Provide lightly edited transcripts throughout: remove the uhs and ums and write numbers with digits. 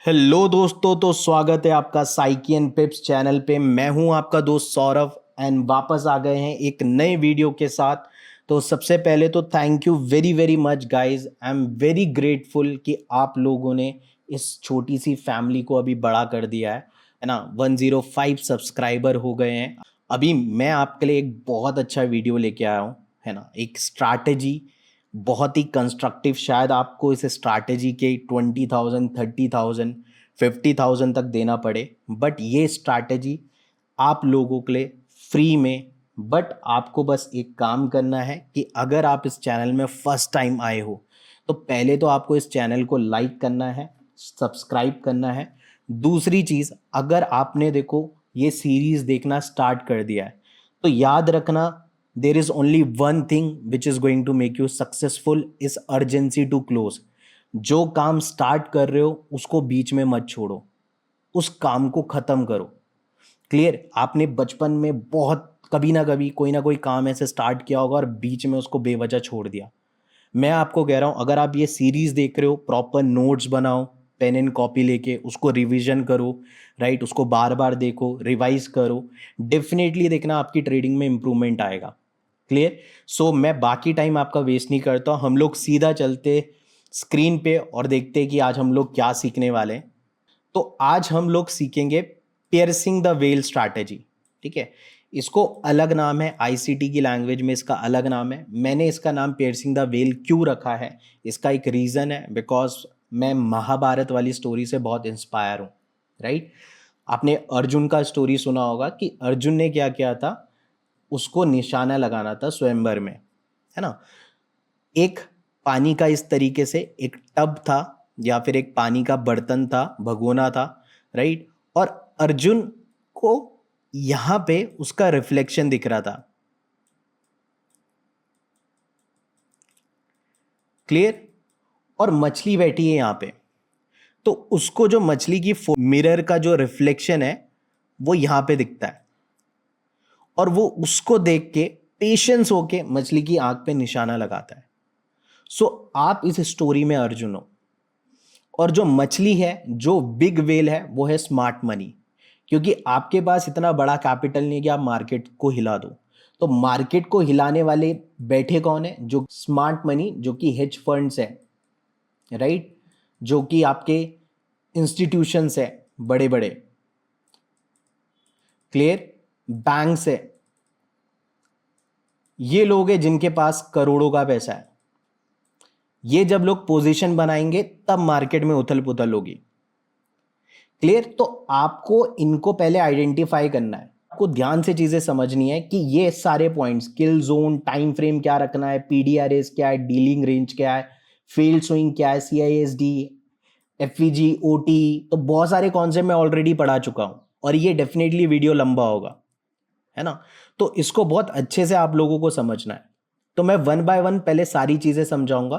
Hello दोस्तों, तो स्वागत है आपका साइकी एंड पिप्स चैनल पे। मैं हूं आपका दोस्त सौरभ एंड वापस आ गए हैं एक नए वीडियो के साथ। तो सबसे पहले तो thank you very very much guys. I am very grateful कि आप लोगों ने इस छोटी सी फैमिली को अभी बड़ा कर दिया है ना। 105 सब्सक्राइबर हो गए हैं। अभी मैं आपके लिए एक बहुत अच्छा वीडियो लेके आया हूँ, है ना। एक स्ट्रैटेजी, बहुत ही कंस्ट्रक्टिव। शायद आपको इस स्ट्रैटेजी के 20,000, 30,000, 50,000 तक देना पड़े, बट ये स्ट्रैटेजी आप लोगों के लिए फ्री में। बट आपको बस एक काम करना है कि अगर आप इस चैनल में फर्स्ट टाइम आए हो तो पहले तो आपको इस चैनल को लाइक करना है, सब्सक्राइब करना है। दूसरी चीज़, अगर आपने देखो ये सीरीज देखना स्टार्ट कर दिया है तो याद रखना, there is only one thing which is going to make you successful is urgency to close। जो काम स्टार्ट कर रहे हो उसको बीच में मत छोड़ो, उस काम को खत्म करो। क्लियर? आपने बचपन में बहुत कभी ना कोई काम ऐसे स्टार्ट किया होगा और बीच में उसको बेवजह छोड़ दिया। मैं आपको कह रहा हूं, अगर आप ये सीरीज देख रहे हो, प्रॉपर नोट्स बनाओ, पेन एंड कॉपी लेके उसको रिवीजन करो, राइट। उसको बार बार देखो, रिवाइज करो, डेफिनेटली देखना आपकी ट्रेडिंग में इंप्रूवमेंट आएगा। क्लियर? सो मैं बाकी टाइम आपका वेस्ट नहीं करता, हम लोग सीधा चलते स्क्रीन पे और देखते हैं कि आज हम लोग क्या सीखने वाले हैं। तो आज हम लोग सीखेंगे पियर्सिंग द वेल स्ट्रैटेजी। ठीक है, इसको अलग नाम है, आईसीटी की लैंग्वेज में इसका अलग नाम है। मैंने इसका नाम पियर्सिंग द वेल क्यों रखा है, इसका एक रीज़न है, बिकॉज मैं महाभारत वाली स्टोरी से बहुत इंस्पायर हूँ, राइट। आपने अर्जुन का स्टोरी सुना होगा कि अर्जुन ने क्या किया था, उसको निशाना लगाना था स्वयंवर में, है ना। एक पानी का इस तरीके से एक टब था या फिर एक पानी का बर्तन था, भगोना था, राइट। और अर्जुन को यहां पे उसका रिफ्लेक्शन दिख रहा था। क्लियर? और मछली बैठी है यहां पे, तो उसको जो मछली की मिरर का जो रिफ्लेक्शन है वो यहां पे दिखता है, और वो उसको देख के पेशेंस होके मछली की आंख पे निशाना लगाता है। सो आप इस स्टोरी में अर्जुन हो, और जो मछली है, जो बिग वेल है, वो है स्मार्ट मनी। क्योंकि आपके पास इतना बड़ा कैपिटल नहीं है कि आप मार्केट को हिला दो। तो मार्केट को हिलाने वाले बैठे कौन है? जो स्मार्ट मनी, जो कि हेज फंड्स है, राइट। जो कि आपके इंस्टीट्यूशंस है बड़े बड़े। क्लियर? बैंक्स है। ये लोग हैं जिनके पास करोड़ों का पैसा है। ये जब लोग पोजीशन बनाएंगे तब मार्केट में उथल पुथल होगी। क्लियर? तो आपको इनको पहले आइडेंटिफाई करना है, आपको ध्यान से चीजें समझनी है कि ये सारे पॉइंट्स, किल जोन, टाइम फ्रेम क्या रखना है, पीडीआरएस क्या है, डीलिंग रेंज क्या है, फेल्ड स्विंग क्या है, सीआईएसडी, एफवीजी, ओटी, तो बहुत सारे कॉन्सेप्ट मैं ऑलरेडी पढ़ा चुका हूं, और ये डेफिनेटली वीडियो लंबा होगा, है ना। तो इसको बहुत अच्छे से आप लोगों को समझना है। तो मैं वन बाय वन पहले सारी चीजें समझाऊंगा।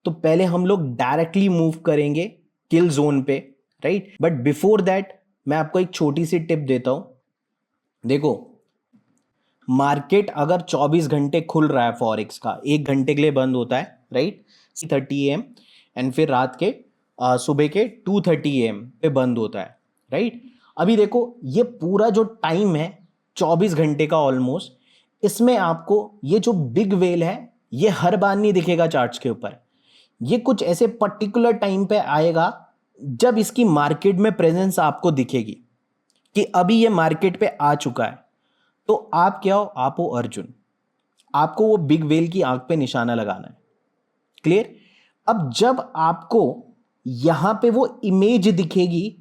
तो पहले हम लोग डायरेक्टली मूव करेंगे किल जोन पे, राइट। बट बिफोर दैट मैं आपको एक छोटी सी टिप देता हूं। देखो, मार्केट अगर 24 घंटे खुल रहा है फॉरेक्स का, 1 घंटे के लिए बंद होता है, राइट, 30 AM, एंड फिर रात के सुबह के 2:30 AM पे बंद होता है, राइट। अभी देखो, ये पूरा जो टाइम है 24 घंटे का ऑलमोस्ट, इसमें आपको ये जो बिग वेल है ये हर बार नहीं दिखेगा चार्ट्स के ऊपर। ये कुछ ऐसे पर्टिकुलर टाइम पे आएगा जब इसकी मार्केट में प्रेजेंस आपको दिखेगी कि अभी ये मार्केट पे आ चुका है। तो आप क्या हो? आप हो अर्जुन। आपको वो बिग वेल की आंख पे निशाना लगाना है। क्लियर? अब जब आपको यहां पे वो इमेज दिखेगी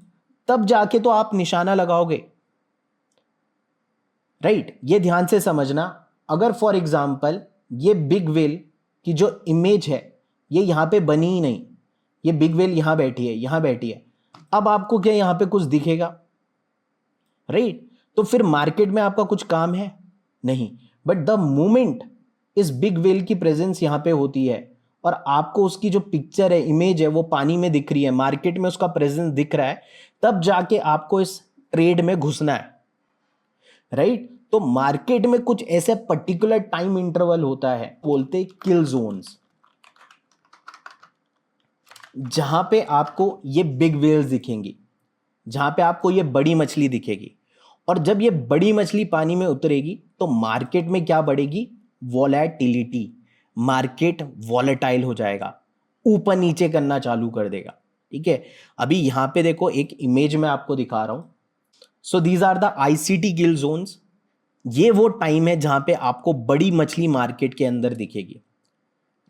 तब जाके तो आप निशाना लगाओगे, राइट। ये ध्यान से समझना। अगर फॉर एग्जांपल ये बिग वेल की जो इमेज है ये यहां पे बनी ही नहीं, ये बिग वेल यहां बैठी है, यहां बैठी है, अब आपको क्या यहां पे कुछ दिखेगा? राइट। तो फिर मार्केट में आपका कुछ काम है नहीं। बट द मोमेंट इस बिग वेल की प्रेजेंस यहां पे होती है और आपको उसकी जो पिक्चर है, इमेज है, वो पानी में दिख रही है, मार्केट में उसका प्रेजेंस दिख रहा है, तब जाके आपको इस ट्रेड में घुसना है, राइट। तो मार्केट में कुछ ऐसे पर्टिकुलर टाइम इंटरवल होता है, बोलते किल जोन्स। जहां पे आपको ये बिग वेल्स दिखेंगी, जहां पे आपको ये बड़ी मछली दिखेगी। और जब ये बड़ी मछली पानी में उतरेगी तो मार्केट में क्या बढ़ेगी? वॉलेटिलिटी। मार्केट वॉलेटाइल हो जाएगा, ऊपर नीचे करना चालू कर देगा। ठीक है, अभी यहां पे देखो एक इमेज में आपको दिखा रहा हूं। So these are the ICT kill zones. ये वो टाइम है जहां पे आपको बड़ी मछली मार्केट के अंदर दिखेगी,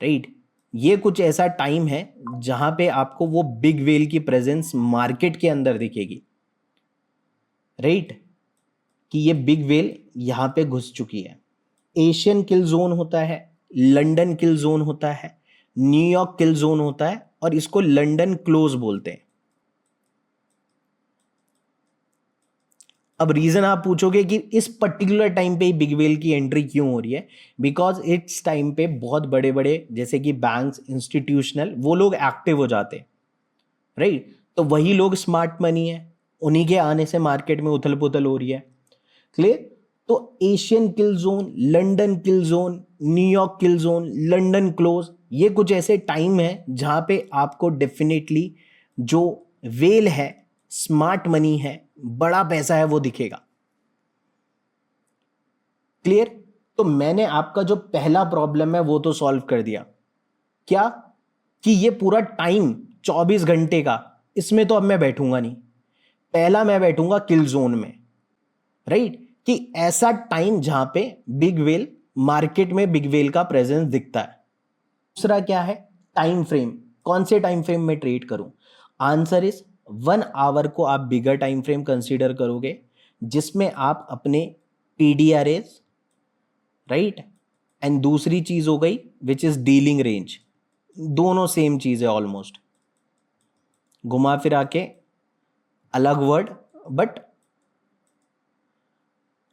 राइट। ये कुछ ऐसा टाइम है जहां पे आपको वो बिग वेल की प्रेजेंस मार्केट के अंदर दिखेगी, राइट, कि ये बिग वेल यहां पे घुस चुकी है। एशियन किल जोन होता है, लंदन किल जोन होता है, न्यूयॉर्क किल जोन होता है, और इसको लंदन क्लोज बोलते हैं। अब रीजन आप पूछोगे कि इस पर्टिकुलर टाइम पे ही बिग वेल की एंट्री क्यों हो रही है? बिकॉज इस टाइम पे बहुत बड़े बड़े जैसे कि बैंक्स, इंस्टीट्यूशनल, वो लोग एक्टिव हो जाते हैं, राइट। तो वही लोग स्मार्ट मनी है, उन्हीं के आने से मार्केट में उथल पुथल हो रही है। क्लियर? तो एशियन किल जोन, लंदन किल जोन, न्यूयॉर्क किल जोन, लंदन क्लोज, ये कुछ ऐसे टाइम है जहां पे आपको डेफिनेटली जो वेल है, स्मार्ट मनी है, बड़ा पैसा है, वो दिखेगा। क्लियर? तो मैंने आपका जो पहला प्रॉब्लम है वो तो सॉल्व कर दिया। क्या? कि ये पूरा टाइम 24 घंटे का, इसमें तो अब मैं बैठूंगा नहीं। पहला मैं बैठूंगा किल जोन में, राइट, कि ऐसा टाइम जहां पे बिग वेल, मार्केट में बिग वेल का प्रेजेंस दिखता है। दूसरा क्या है? Time frame. कौन से टाइम फ्रेम में ट्रेड करूं? आंसर इज 1 आवर को आप बिगर टाइम फ्रेम कंसीडर करोगे, जिसमें आप अपने पीडीआरएस, राइट, एंड दूसरी चीज हो गई विच इज डीलिंग रेंज। दोनों सेम चीज है ऑलमोस्ट, घुमा फिरा के अलग वर्ड, बट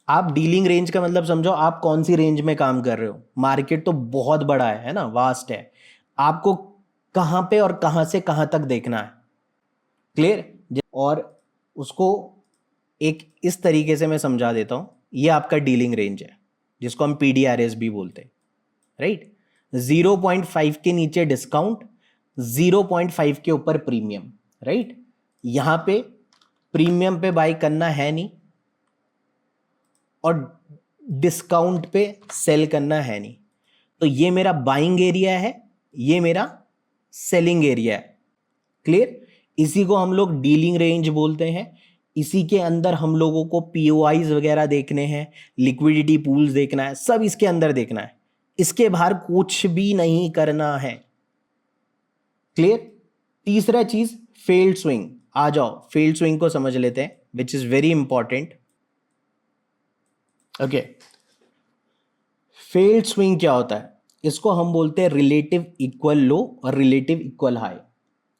आप डीलिंग रेंज का मतलब समझो आप कौन सी रेंज में काम कर रहे हो। मार्केट तो बहुत बड़ा है ना, वास्ट है। आपको कहां पे और कहां से कहां तक देखना है। क्लियर? और उसको एक इस तरीके से मैं समझा देता हूं। ये आपका डीलिंग रेंज है, जिसको हम पीडीआरएस भी बोलते हैं, राइट। 0.5 के नीचे डिस्काउंट, 0.5 के ऊपर प्रीमियम, राइट। यहां पे प्रीमियम पे बाय करना है नहीं और डिस्काउंट पे सेल करना है नहीं। तो ये मेरा बाइंग एरिया है, ये मेरा सेलिंग एरिया है। क्लियर? इसी को हम लोग डीलिंग रेंज बोलते हैं। इसी के अंदर हम लोगों को पीओआईज वगैरह देखने हैं, लिक्विडिटी पूल्स देखना है, सब इसके अंदर देखना है। इसके बाहर कुछ भी नहीं करना है। क्लियर? तीसरा चीज फेल्ड स्विंग। आ जाओ फेल्ड स्विंग को समझ लेते हैं, which is very important. Okay, failed swing क्या होता है? इसको हम बोलते हैं रिलेटिव इक्वल लो और रिलेटिव इक्वल हाई।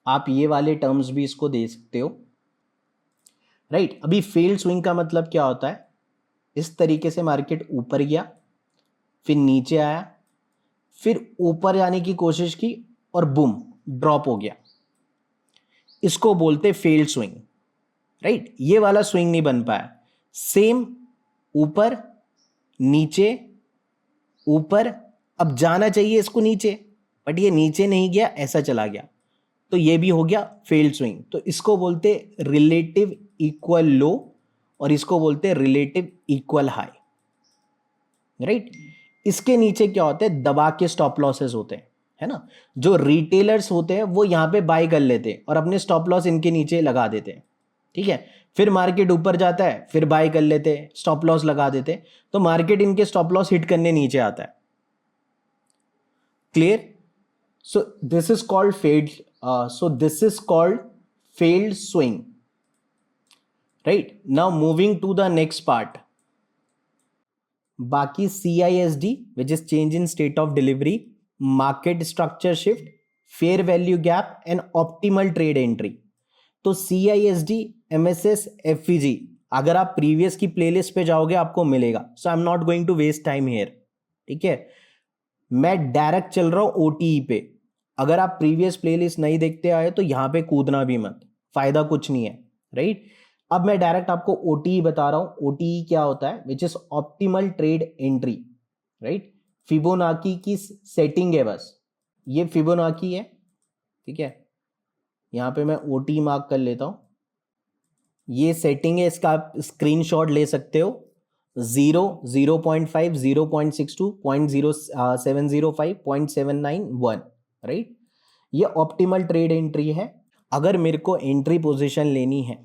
आप ये वाले टर्म्स भी इसको दे सकते हो, राइट। अभी फेल्ड स्विंग का मतलब क्या होता है? इस तरीके से मार्केट ऊपर गया, फिर नीचे आया, फिर ऊपर जाने की कोशिश की और बूम, ड्रॉप हो गया। इसको बोलते फेल्ड स्विंग, राइट। ये वाला स्विंग नहीं बन पाया। सेम ऊपर नीचे ऊपर, अब जाना चाहिए इसको नीचे, बट ये नीचे नहीं गया, ऐसा चला गया, तो ये भी हो गया फेल्ड स्विंग। तो इसको बोलते रिलेटिव इक्वल लो और इसको बोलते रिलेटिव इक्वल हाई, राइट। इसके नीचे क्या होते हैं? दबा के स्टॉप लॉसेस होते हैं, है ना। जो रिटेलर्स होते हैं वो यहां पे बाय कर लेते हैं और अपने स्टॉप लॉस इनके नीचे लगा देते हैं, ठीक है। फिर मार्केट ऊपर जाता है, फिर बाय कर लेते हैं, स्टॉप लॉस लगा देते हैं, तो मार्केट इनके स्टॉप लॉस हिट करने नीचे आता है। Clear? So this is called failed, this is called failed swing, right? Now moving to the next part. बाकी CISD, which is change in state of delivery, market structure shift, fair value gap and optimal trade entry. तो CISD, MSS, FVG अगर आप previous की playlist पे जाओगे आपको मिलेगा। So I am not going to waste time here, ठीक है। मैं डायरेक्ट चल रहा हूं OTE पे। अगर आप प्रीवियस प्लेलिस्ट नहीं देखते आए तो यहां पे कूदना भी मत, फायदा कुछ नहीं है, राइट। अब मैं डायरेक्ट आपको OTE बता रहा हूं। OTE क्या होता है? Which is optimal trade entry, right. Fibonacci की सेटिंग है बस, ये फिबोनाची है, ठीक है। यहाँ पे मैं OT मार्क कर लेता हूँ। ये सेटिंग है, इसका आप स्क्रीनशॉट ले सकते हो। 0, 0.5, 0.62, 0.0705, 0.791, राइट। ये ऑप्टिमल ट्रेड एंट्री है। अगर मेरे को एंट्री पोजीशन लेनी है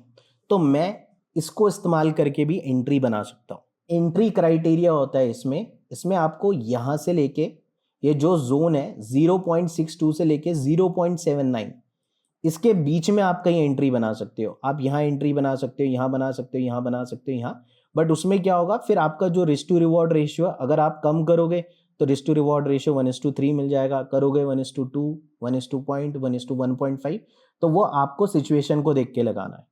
तो मैं इसको इस्तेमाल करके भी एंट्री बना सकता हूँ। एंट्री क्राइटेरिया होता है इसमें आपको यहाँ से लेके ये जो जोन है 0.62 से लेके 0.79, इसके बीच में आप कहीं एंट्री बना सकते हो। आप यहाँ एंट्री बना सकते हो, यहाँ बना सकते हो, यहाँ बना सकते हो, यहाँ। बट उसमें क्या होगा, फिर आपका जो रिस्क टू रिवॉर्ड रेशियो, अगर आप कम करोगे तो रिस्क टू रिवॉर्ड रेशियो 1:3 मिल जाएगा, करोगे 1:2, 1:1.5, तो वो आपको सिचुएशन को देख के लगाना है।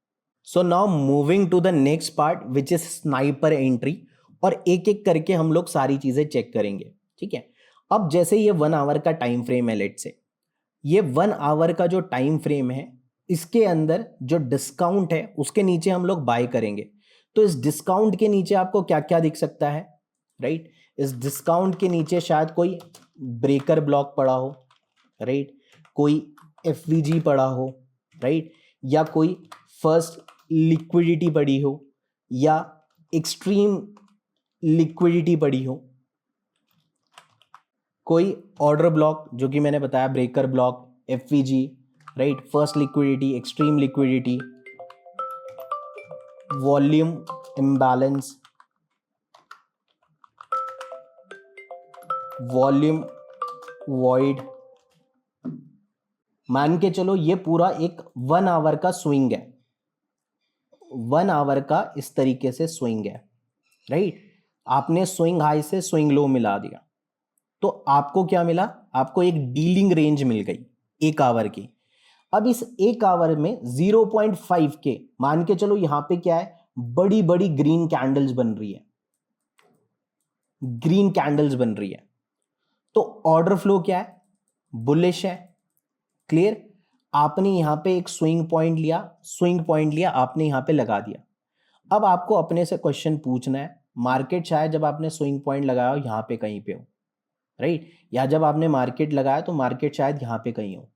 So now moving to the next part which is sniper entry, और एक एक करके हम लोग सारी चीजें चेक करेंगे, ठीक है। अब जैसे ये 1 आवर का टाइम फ्रेम है, लेट से ये 1 आवर का जो टाइम फ्रेम है, इसके अंदर जो डिस्काउंट है उसके नीचे हम लोग बाय करेंगे। तो इस डिस्काउंट के नीचे आपको क्या क्या दिख सकता है, राइट। इस डिस्काउंट के नीचे शायद कोई ब्रेकर ब्लॉक पड़ा हो, राइट, कोई FVG पड़ा हो, राइट, या कोई फर्स्ट लिक्विडिटी पड़ी हो, या एक्सट्रीम लिक्विडिटी पड़ी हो, कोई ऑर्डर ब्लॉक जो कि मैंने बताया, breaker block, FVG, right, first liquidity, extreme liquidity, volume imbalance, volume void. मान के चलो ये पूरा एक 1 आवर का स्विंग है, 1 आवर का इस तरीके से स्विंग है, राइट। आपने स्विंग हाई से स्विंग लो मिला दिया, तो आपको क्या मिला, आपको एक डीलिंग रेंज मिल गई 1 आवर की। अब इस 1 आवर में 0.5 के मान के चलो, यहां पे क्या है, बड़ी बड़ी ग्रीन कैंडल्स बन रही है, ग्रीन कैंडल्स बन रही है। तो ऑर्डर फ्लो क्या है, बुलिश है, क्लियर। आपने यहां पे एक स्विंग पॉइंट लिया, आपने यहां पे लगा दिया। अब आपको अपने से क्वेश्चन पूछना है, मार्केट शायद जब आपने स्विंग पॉइंट लगाया हो यहां पे कहीं पे हो, राइट, या जब आपने मार्केट लगाया तो मार्केट शायद यहां पे कहीं हो,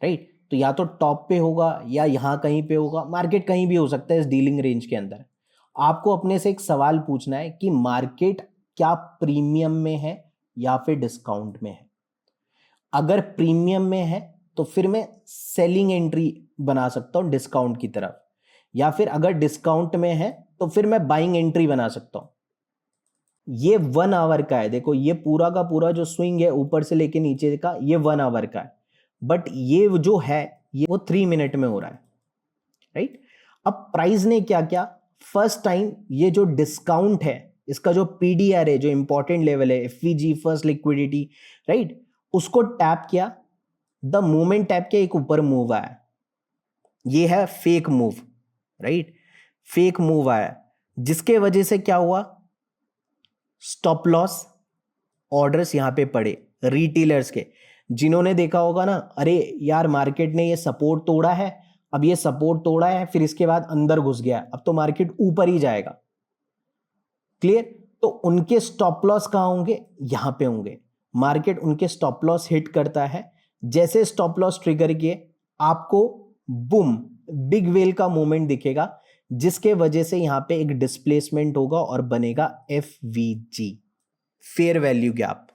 राइट। तो या तो टॉप पे होगा या यहां कहीं पे होगा, मार्केट कहीं भी हो सकता है इस डीलिंग रेंज के अंदर। आपको अपने से एक सवाल पूछना है कि मार्केट क्या प्रीमियम में है या फिर डिस्काउंट में है। अगर प्रीमियम में है तो फिर मैं सेलिंग एंट्री बना सकता हूं डिस्काउंट की तरफ, या फिर अगर डिस्काउंट में है तो फिर मैं बाइंग एंट्री बना सकता हूं। ये 1 आवर का है, देखो ये पूरा का पूरा जो स्विंग है ऊपर से लेके नीचे का, ये 1 आवर का है, बट ये जो है ये वो 3 मिनट में हो रहा है, राइट। अब प्राइस ने क्या किया, फर्स्ट टाइम ये जो डिस्काउंट है, इसका जो PDR है, जो इंपॉर्टेंट लेवल है, FVG, फर्स्ट लिक्विडिटी, राइट, उसको टैप किया। द मोमेंट टैप किया, एक ऊपर मूव आया, ये है fake move, right, fake move आया, जिसके वजह से क्या हुआ, स्टॉप लॉस ऑर्डर्स यहां पे पड़े रिटेलर्स के, जिन्होंने देखा होगा ना, अरे यार मार्केट ने ये सपोर्ट तोड़ा है, अब ये सपोर्ट तोड़ा है, फिर इसके बाद अंदर घुस गया, अब तो मार्केट ऊपर ही जाएगा, क्लियर। तो उनके स्टॉप लॉस कहां होंगे, यहां पे होंगे। मार्केट उनके स्टॉप लॉस हिट करता है, जैसे स्टॉप लॉस ट्रिगर किए आपको बूम बिग वेल का मूवमेंट दिखेगा, जिसके वजह से यहां पे एक डिस्प्लेसमेंट होगा और बनेगा FVG, fair value gap,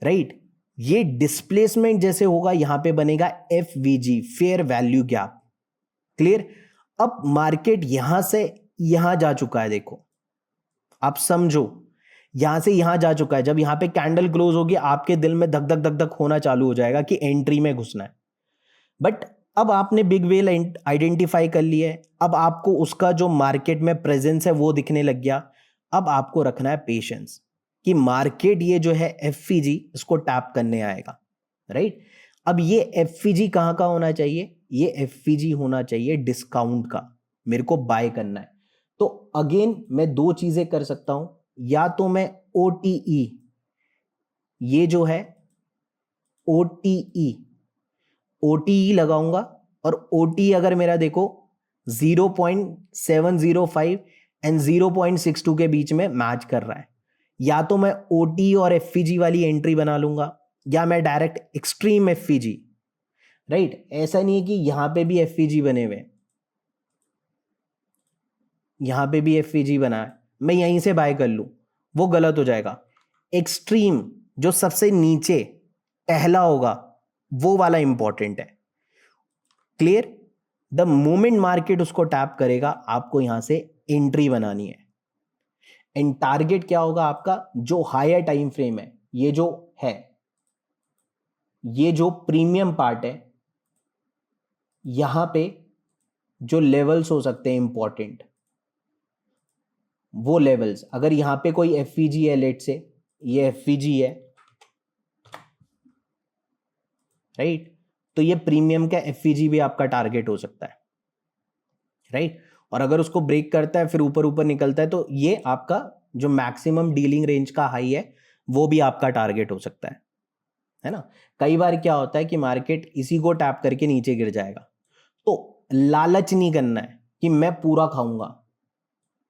right. ये डिस्प्लेसमेंट जैसे होगा यहां पे बनेगा FVG, fair value gap, clear. अब मार्केट यहां से यहां जा चुका है, देखो आप समझो, यहां से यहां जा चुका है। जब यहां पे कैंडल क्लोज होगी आपके दिल में धक धक धक धक होना चालू हो जाएगा कि एंट्री में घुसना है, बट अब आपने बिग वेल आइडेंटिफाई कर लिया है, अब आपको उसका जो मार्केट में प्रेजेंस है वो दिखने लग गया। अब आपको रखना है पेशेंस कि मार्केट ये जो है FVG इसको टैप करने आएगा, राइट। अब ये FVG कहां का होना चाहिए, ये FVG होना चाहिए डिस्काउंट का, मेरे को बाय करना है। तो अगेन मैं 2 चीजें कर सकता हूं, या तो मैं OTE, ये जो है OTE लगाऊंगा, और OTE अगर मेरा देखो 0.705 एंड 0.62 के बीच में मैच कर रहा है, या तो मैं OTE और FVG वाली एंट्री बना लूंगा, या मैं डायरेक्ट एक्सट्रीम FVG, राइट। ऐसा नहीं है कि यहां पे भी एफवीजी बने हुए, यहां पे भी एफवीजी बना है, मैं यहीं से बाय कर लूं, वो गलत हो जाएगा। एक्सट्रीम जो सबसे नीचे पहला होगा वो वाला इंपॉर्टेंट है। क्लियर। द मोमेंट मार्केट उसको टैप करेगा आपको यहां से एंट्री बनानी है। एंड टारगेट क्या होगा आपका, जो हायर टाइम फ्रेम है, ये जो है, ये जो प्रीमियम पार्ट है, यहां पे जो लेवल्स हो सकते हैं इंपॉर्टेंट, वो लेवल्स, अगर यहां पे कोई एफवीजी है, लेट से ये एफवीजी है, राइट, तो ये प्रीमियम का एफवीजी भी आपका टारगेट हो सकता है, राइट। और अगर उसको ब्रेक करता है फिर ऊपर ऊपर निकलता है तो ये आपका जो मैक्सिमम डीलिंग रेंज का हाई है वो भी आपका टारगेट हो सकता है ना। कई बार क्या होता है कि मार्केट इसी को टैप करके नीचे गिर जाएगा, तो लालच नहीं करना है कि मैं पूरा खाऊंगा,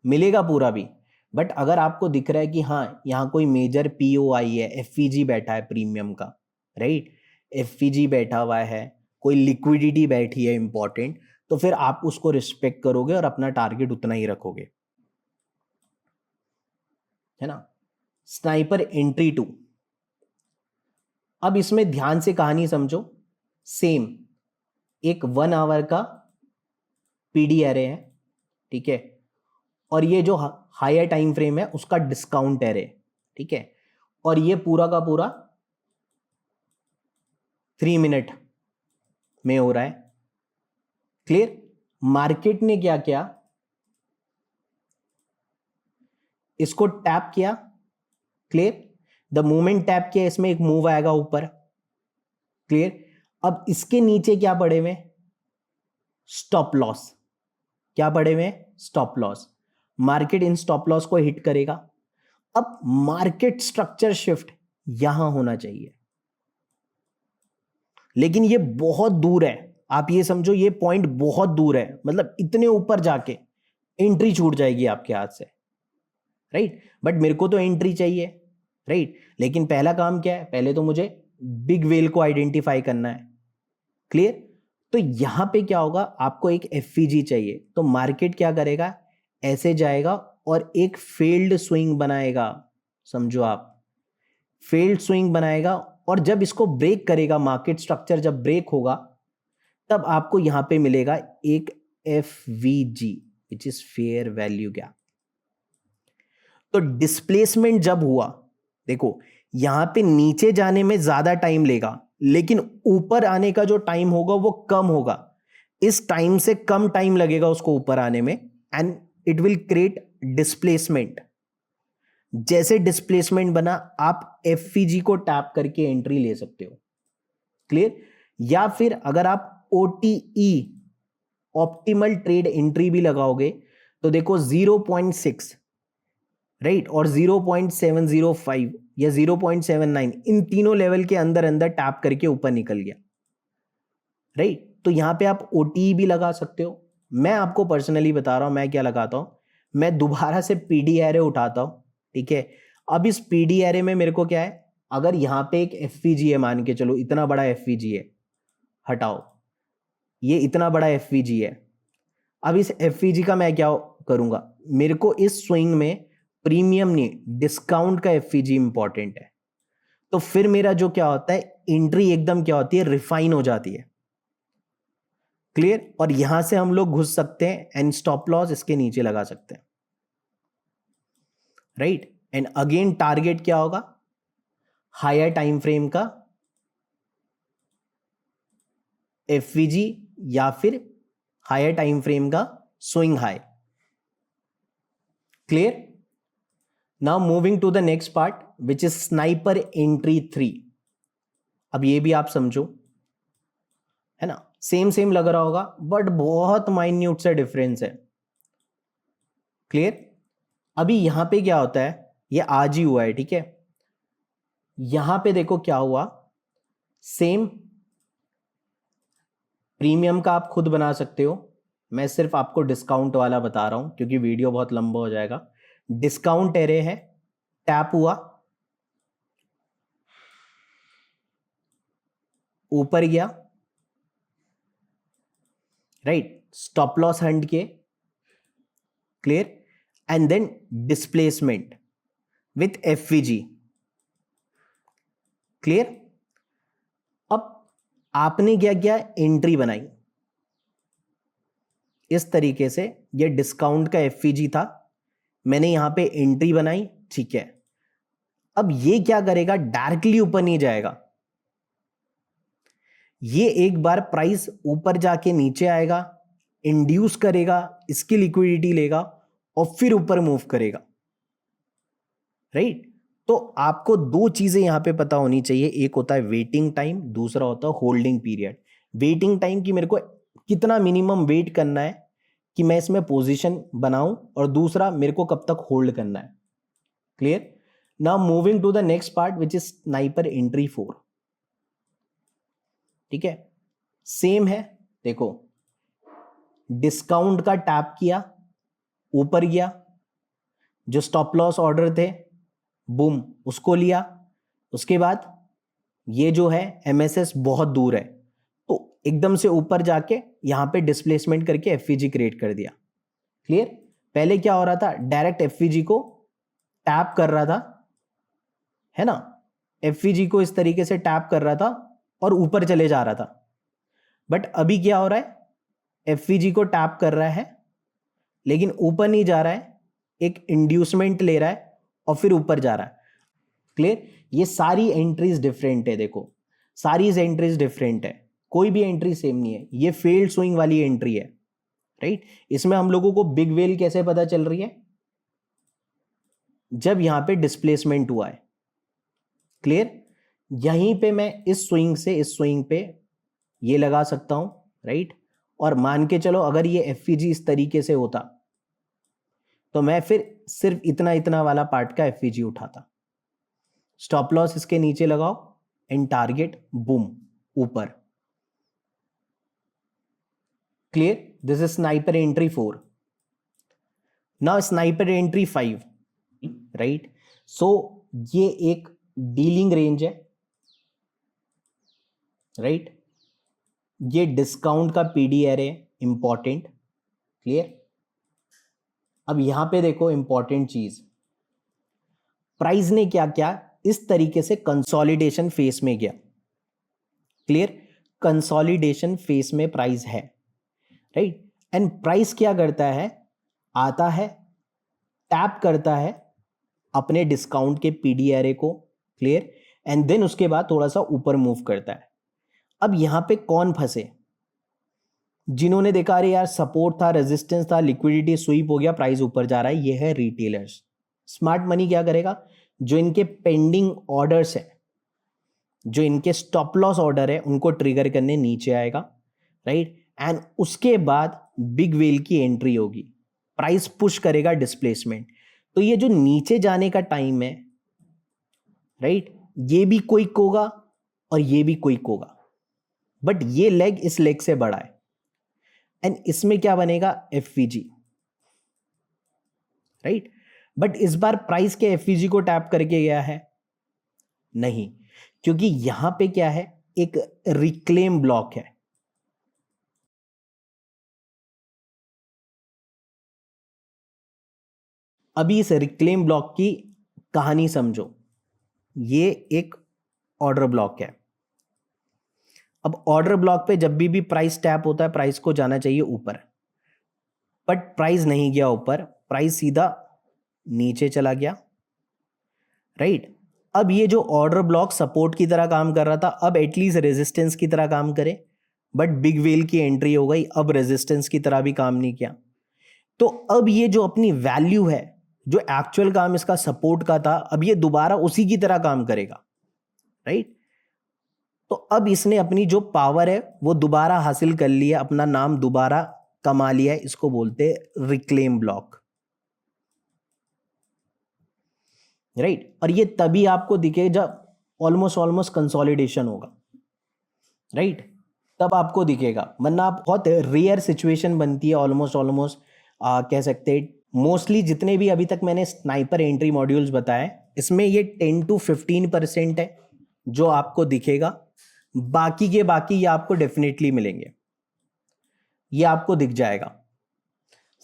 मिलेगा पूरा भी, बट अगर आपको दिख रहा है कि हाँ यहाँ कोई मेजर पीओआई है, एफवीजी बैठा है प्रीमियम का, राइट, एफवीजी बैठा हुआ है, कोई लिक्विडिटी बैठी है इंपॉर्टेंट, तो फिर आप उसको रिस्पेक्ट करोगे और अपना टारगेट उतना ही रखोगे, है ना। स्नाइपर एंट्री 2, अब इसमें ध्यान से कहानी समझो। सेम एक 1 आवर का पीडी एरे है, ठीक है, और ये जो हायर टाइम फ्रेम है उसका डिस्काउंट एरे, ठीक है, और ये पूरा का पूरा 3 मिनट में हो रहा है। क्लियर। मार्केट ने क्या किया, इसको टैप किया, क्लियर, द मोमेंट टैप किया इसमें एक मूव आएगा ऊपर, क्लियर। अब इसके नीचे क्या पड़े हुए, स्टॉप लॉस, क्या पड़े हुए, stop loss. Market in stop loss को हिट करेगा। अब मार्केट स्ट्रक्चर शिफ्ट यहां होना चाहिए, लेकिन ये बहुत दूर है, आप ये समझो ये पॉइंट बहुत दूर है, मतलब इतने ऊपर जाके एंट्री छूट जाएगी आपके हाथ से, राइट। बट मेरे को तो एंट्री चाहिए, राइट, लेकिन पहला काम क्या है, पहले तो मुझे बिग वेल को आइडेंटिफाई करना है। क्लियर। तो यहां पे क्या होगा, आपको एक एफवीजी चाहिए, तो मार्केट क्या करेगा, ऐसे जाएगा और एक फेल्ड स्विंग बनाएगा, समझो आप, फेल्ड स्विंग बनाएगा, और जब इसको ब्रेक करेगा, मार्केट स्ट्रक्चर जब ब्रेक होगा, तब आपको यहां पे मिलेगा एक FVG which is fair value gap. तो डिस्प्लेसमेंट जब हुआ, देखो यहां पे नीचे जाने में ज्यादा टाइम लेगा, लेकिन ऊपर आने का जो टाइम होगा वो कम होगा, इस टाइम से कम टाइम लगेगा उसको ऊपर आने में, and it will create displacement. जैसे डिस्प्लेसमेंट बना, आप एफवीजी को टैप करके एंट्री ले सकते हो। क्लियर। या फिर अगर आप ओटीई, ऑप्टिमल ट्रेड एंट्री भी लगाओगे, तो देखो 0.6, राइट, और 0.705 या 0.79, इन तीनों लेवल के अंदर अंदर टैप करके ऊपर निकल गया, राइट। तो यहां पे आप ओटीई भी लगा सकते हो। मैं आपको पर्सनली बता रहा हूं मैं क्या लगाता हूं, मैं दोबारा से पीडी एरे उठाता हूं, ठीक है। अब इस पीडी एरे में मेरे को क्या है, अगर यहां पे एक एफवीजी है, मान के चलो इतना बड़ा एफवीजी है, हटाओ, ये इतना बड़ा एफवीजी है, अब इस एफवीजी का मैं क्या करूंगा, मेरे को इस स्विंग में प्रीमियम नहीं डिस्काउंट का एफवीजी इंपॉर्टेंट है, तो फिर मेरा जो क्या होता है, एंट्री एकदम क्या होती है, रिफाइन हो जाती है। क्लियर। और यहां से हम लोग घुस सकते हैं एंड स्टॉप लॉस इसके नीचे लगा सकते हैं, राइट। एंड अगेन टारगेट क्या होगा, हायर टाइम फ्रेम का एफवीजी या फिर हायर टाइम फ्रेम का swing high. Clear. Now moving to the next part which is sniper entry 3। अब ये भी आप समझो, है ना, सेम सेम लग रहा होगा बट बहुत माइन्यूट से डिफरेंस है। क्लियर। अभी यहां पे क्या होता है, ये आज ही हुआ है, ठीक है। यहां पे देखो क्या हुआ, सेम प्रीमियम का आप खुद बना सकते हो, मैं सिर्फ आपको डिस्काउंट वाला बता रहा हूं क्योंकि वीडियो बहुत लंबा हो जाएगा। डिस्काउंट एरे है, टैप हुआ, ऊपर गया, राइट, स्टॉप लॉस हंट किए, clear, and then displacement with FVG, clear. अब आपने क्या किया, एंट्री बनाई इस तरीके से, ये डिस्काउंट का एफवीजी था, मैंने यहां पे एंट्री बनाई, ठीक है। अब ये क्या करेगा, डायरेक्टली ऊपर नहीं जाएगा, ये एक बार प्राइस ऊपर जाके नीचे आएगा, इंड्यूस करेगा, इसकी लिक्विडिटी लेगा और फिर ऊपर मूव करेगा, राइट। तो आपको दो चीजें यहां पे पता होनी चाहिए, एक होता है वेटिंग टाइम, दूसरा होता है होल्डिंग पीरियड। वेटिंग टाइम की मेरे को कितना मिनिमम वेट करना है कि मैं इसमें पोजीशन बनाऊं, और दूसरा मेरे को कब तक होल्ड करना है, clear. Now moving to the next part which is sniper entry 4, ठीक है। सेम है, देखो डिस्काउंट का टैप किया, ऊपर गया, जो स्टॉप लॉस ऑर्डर थे बूम उसको लिया, उसके बाद ये जो है एमएसएस बहुत दूर है, तो एकदम से ऊपर जाके यहां पे डिस्प्लेसमेंट करके एफवीजी क्रिएट कर दिया, क्लियर। पहले क्या हो रहा था, डायरेक्ट एफवीजी को टैप कर रहा था, है ना, एफवीजी को इस तरीके से टैप कर रहा था और ऊपर चले जा रहा था। बट अभी क्या हो रहा है, एफवीजी को टैप कर रहा है लेकिन ऊपर नहीं जा रहा है, एक इंड्यूसमेंट ले रहा है और फिर ऊपर जा रहा है, क्लियर। ये सारी एंट्रीज डिफरेंट है, देखो सारी एंट्रीज डिफरेंट है, कोई भी एंट्री सेम नहीं है, ये फेल्ड स्विंग वाली एंट्री है, राइट। इसमें हम लोगों को बिग वेल कैसे पता चल रही है, जब यहां पे डिस्प्लेसमेंट हुआ है, क्लियर। यहीं पे मैं इस स्विंग से इस स्विंग पे ये लगा सकता हूं, राइट। और मान के चलो अगर ये एफवीजी इस तरीके से होता तो मैं फिर सिर्फ इतना इतना वाला पार्ट का एफवीजी उठाता, स्टॉप लॉस इसके नीचे लगाओ एंड टारगेट बूम ऊपर, clear. This is sniper entry 4। Now sniper entry 5, right. So ये एक डीलिंग रेंज है, राइट। ये डिस्काउंट का पीडीआर है, इंपॉर्टेंट, क्लियर। अब यहां पे देखो इंपॉर्टेंट चीज, प्राइस ने क्या क्या इस तरीके से कंसोलिडेशन फेस में गया, क्लियर। कंसोलिडेशन फेस में प्राइस है, राइट। एंड प्राइस क्या करता है, आता है, टैप करता है अपने डिस्काउंट के पीडीआरए को, क्लियर, एंड देन उसके बाद थोड़ा सा ऊपर मूव करता है। अब यहां पे कौन फंसे, जिन्होंने देखा अरे यार सपोर्ट था, रेजिस्टेंस था, लिक्विडिटी स्वीप हो गया, प्राइस ऊपर जा रहा है, ये है रिटेलर्स। स्मार्ट मनी क्या करेगा, जो इनके पेंडिंग ऑर्डर्स है, जो इनके स्टॉप लॉस ऑर्डर है, उनको ट्रिगर करने नीचे आएगा, राइट। एंड उसके बाद बिग वेल की एंट्री होगी, प्राइस पुश करेगा डिस्प्लेसमेंट। तो ये जो नीचे जाने का टाइम है, राइट, ये भी क्विक होगा और ये भी क्विक होगा, बट ये लेग इस लेग से बड़ा है, एंड इसमें क्या बनेगा, एफवीजी, राइट। बट इस बार प्राइस के एफवीजी को टैप करके गया है नहीं, क्योंकि यहां पे क्या है, एक रिक्लेम ब्लॉक है। अभी इस रिक्लेम ब्लॉक की कहानी समझो, ये एक ऑर्डर ब्लॉक है। अब ऑर्डर ब्लॉक पे जब भी प्राइस टैप होता है, प्राइस को जाना चाहिए ऊपर, बट प्राइस नहीं गया ऊपर, प्राइस सीधा नीचे चला गया, राइट। अब ये जो ऑर्डर ब्लॉक सपोर्ट की तरह काम कर रहा था, अब एटलीस्ट रेजिस्टेंस की तरह काम करे, बट बिग वेल की एंट्री हो गई, अब रेजिस्टेंस की तरह भी काम नहीं किया। तो अब ये जो अपनी वैल्यू है, जो एक्चुअल काम इसका सपोर्ट का था, अब ये दोबारा उसी की तरह काम करेगा, राइट। तो अब इसने अपनी जो पावर है वो दोबारा हासिल कर लिया, अपना नाम दोबारा कमा लिया है, इसको बोलते हैं रिक्लेम ब्लॉक, राइट। और ये तभी आपको दिखे जब ऑलमोस्ट कंसोलिडेशन होगा, राइट, तब आपको दिखेगा, वरना आप बहुत रेयर सिचुएशन बनती है, ऑलमोस्ट कह सकते हैं। मोस्टली जितने भी अभी तक मैंने स्नाइपर एंट्री मॉड्यूल्स बताए, इसमें ये 10 to 15% है जो आपको दिखेगा, बाकी के बाकी ये आपको डेफिनेटली मिलेंगे। ये आपको दिख जाएगा।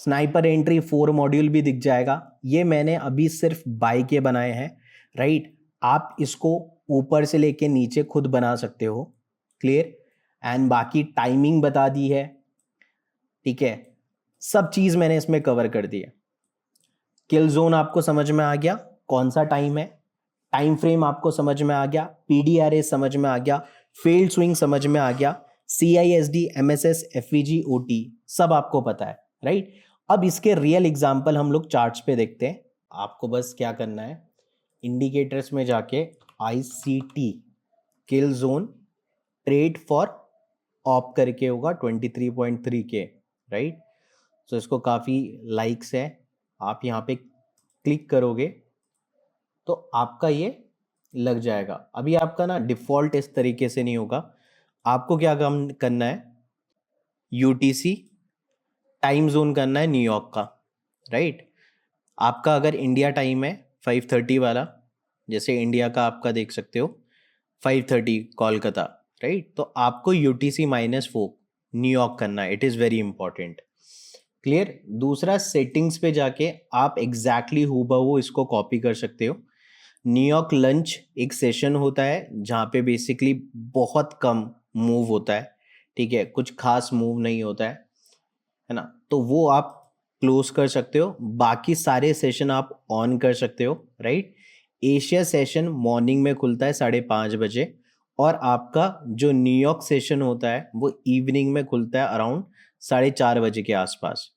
स्नाइपर एंट्री 4 मॉड्यूल भी दिख जाएगा। ये मैंने अभी सिर्फ बाय के बनाए हैं, राइट। आप इसको ऊपर से लेके नीचे खुद बना सकते हो, क्लियर। एंड बाकी टाइमिंग बता दी है, ठीक है, सब चीज मैंने इसमें कवर कर दी है। किल जोन आपको समझ में आ गया, कौन सा टाइम है, टाइम फ्रेम आपको समझ में आ गया, पीडीआरए समझ में आ गया, फेल्ड स्विंग समझ में आ गया, सीआईएसडी, एमएसएस, एफवीजी, ओटी सब आपको पता है, राइट। अब इसके रियल एग्जांपल हम लोग चार्ट्स पे देखते हैं। आपको बस क्या करना है, इंडिकेटर्स में जाके ICT kill zone trade for op करके होगा 23.3 के, राइट। तो इसको काफ़ी लाइक्स है, आप यहाँ पे क्लिक करोगे तो आपका ये लग जाएगा। अभी आपका ना डिफ़ॉल्ट इस तरीके से नहीं होगा, आपको क्या काम करना है, यूटीसी टाइम जोन करना है न्यूयॉर्क का, राइट। आपका अगर इंडिया टाइम है 5:30 वाला, जैसे इंडिया का आपका देख सकते हो 5:30 कोलकाता, राइट, तो आपको यूटीसी -4 न्यूयॉर्क करना है। It is very important, clear. दूसरा, सेटिंग्स पे जाके आप एग्जैक्टली हूबहू इसको कॉपी कर सकते हो। न्यूयॉर्क लंच एक सेशन होता है जहाँ पे बेसिकली बहुत कम मूव होता है, ठीक है, कुछ खास मूव नहीं होता है ना, तो वो आप क्लोज कर सकते हो। बाकी सारे सेशन आप ऑन कर सकते हो, राइट। एशिया सेशन मॉर्निंग में खुलता है 5:30 बजे, और आपका जो न्यूयॉर्क सेशन होता है वो इवनिंग में खुलता है अराउंड 4:30 बजे के आसपास,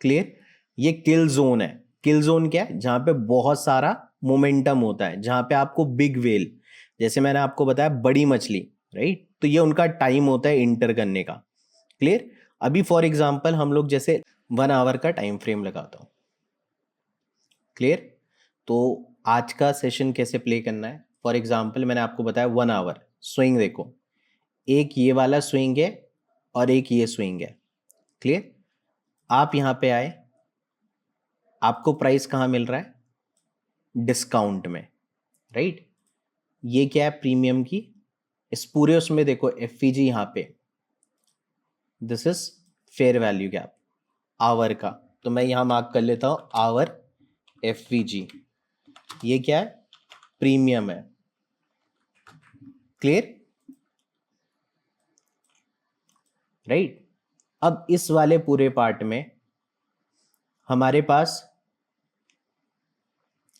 क्लियर। ये किल जोन है। किल जोन क्या है, जहां पे बहुत सारा मोमेंटम होता है, जहां पे आपको बिग वेल, जैसे मैंने आपको बताया बड़ी मछली, राइट, तो ये उनका टाइम होता है इंटर करने का, क्लियर। अभी फॉर एग्जांपल हम लोग जैसे 1 आवर का टाइम फ्रेम लगाता हूं, क्लियर। तो आज का सेशन कैसे प्ले करना है, फॉर एग्जांपल मैंने आपको बताया 1 आवर स्विंग, देखो एक ये वाला स्विंग है और एक ये स्विंग है, क्लियर। आप यहां पे आए, आपको प्राइस कहाँ मिल रहा है, डिस्काउंट में, राइट। ये क्या है, प्रीमियम की, इस पूरे उसमें देखो एफवीजी यहाँ पे, this is fair value gap hour का, तो मैं यहाँ मार्क कर लेता हूँ आवर एफवीजी। ये क्या है, प्रीमियम है, क्लियर, राइट। अब इस वाले पूरे पार्ट में हमारे पास,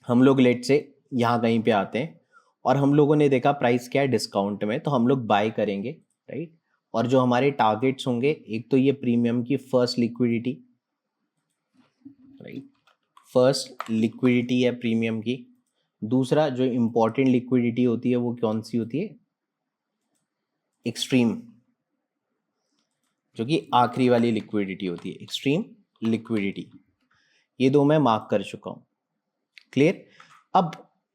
हम लोग लेट से यहाँ कहीं पे आते हैं और हम लोगों ने देखा प्राइस क्या है डिस्काउंट में, तो हम लोग बाय करेंगे, राइट। और जो हमारे टारगेट्स होंगे, एक तो ये प्रीमियम की first liquidity, right, first liquidity है प्रीमियम की। दूसरा जो इंपॉर्टेंट लिक्विडिटी होती है वो कौन सी होती है, एक्सट्रीम, जो कि आखिरी वाली लिक्विडिटी होती है, एक्सट्रीम लिक्विडिटी। ये दो मैं मार्क कर चुका हूं, क्लियर। अब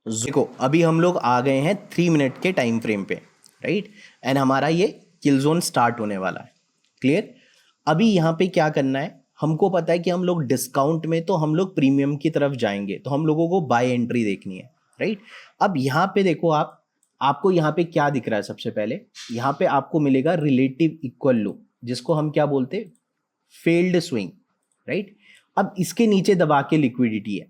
देखो अभी हम लोग आ गए हैं 3 मिनट के टाइम फ्रेम पे, राइट, एंड हमारा ये किल जोन स्टार्ट होने वाला है, क्लियर। अभी यहाँ पे क्या करना है, हमको पता है कि हम लोग डिस्काउंट में, तो हम लोग प्रीमियम की तरफ जाएंगे, तो हम लोगों को बाय एंट्री देखनी है, राइट। अब यहाँ पे देखो आपको यहाँ पे क्या दिख रहा है, सबसे पहले यहाँ पे आपको मिलेगा रिलेटिव इक्वल लो, जिसको हम क्या बोलते हैं, फेल्ड स्विंग, राइट। अब इसके नीचे दबा के लिक्विडिटी है,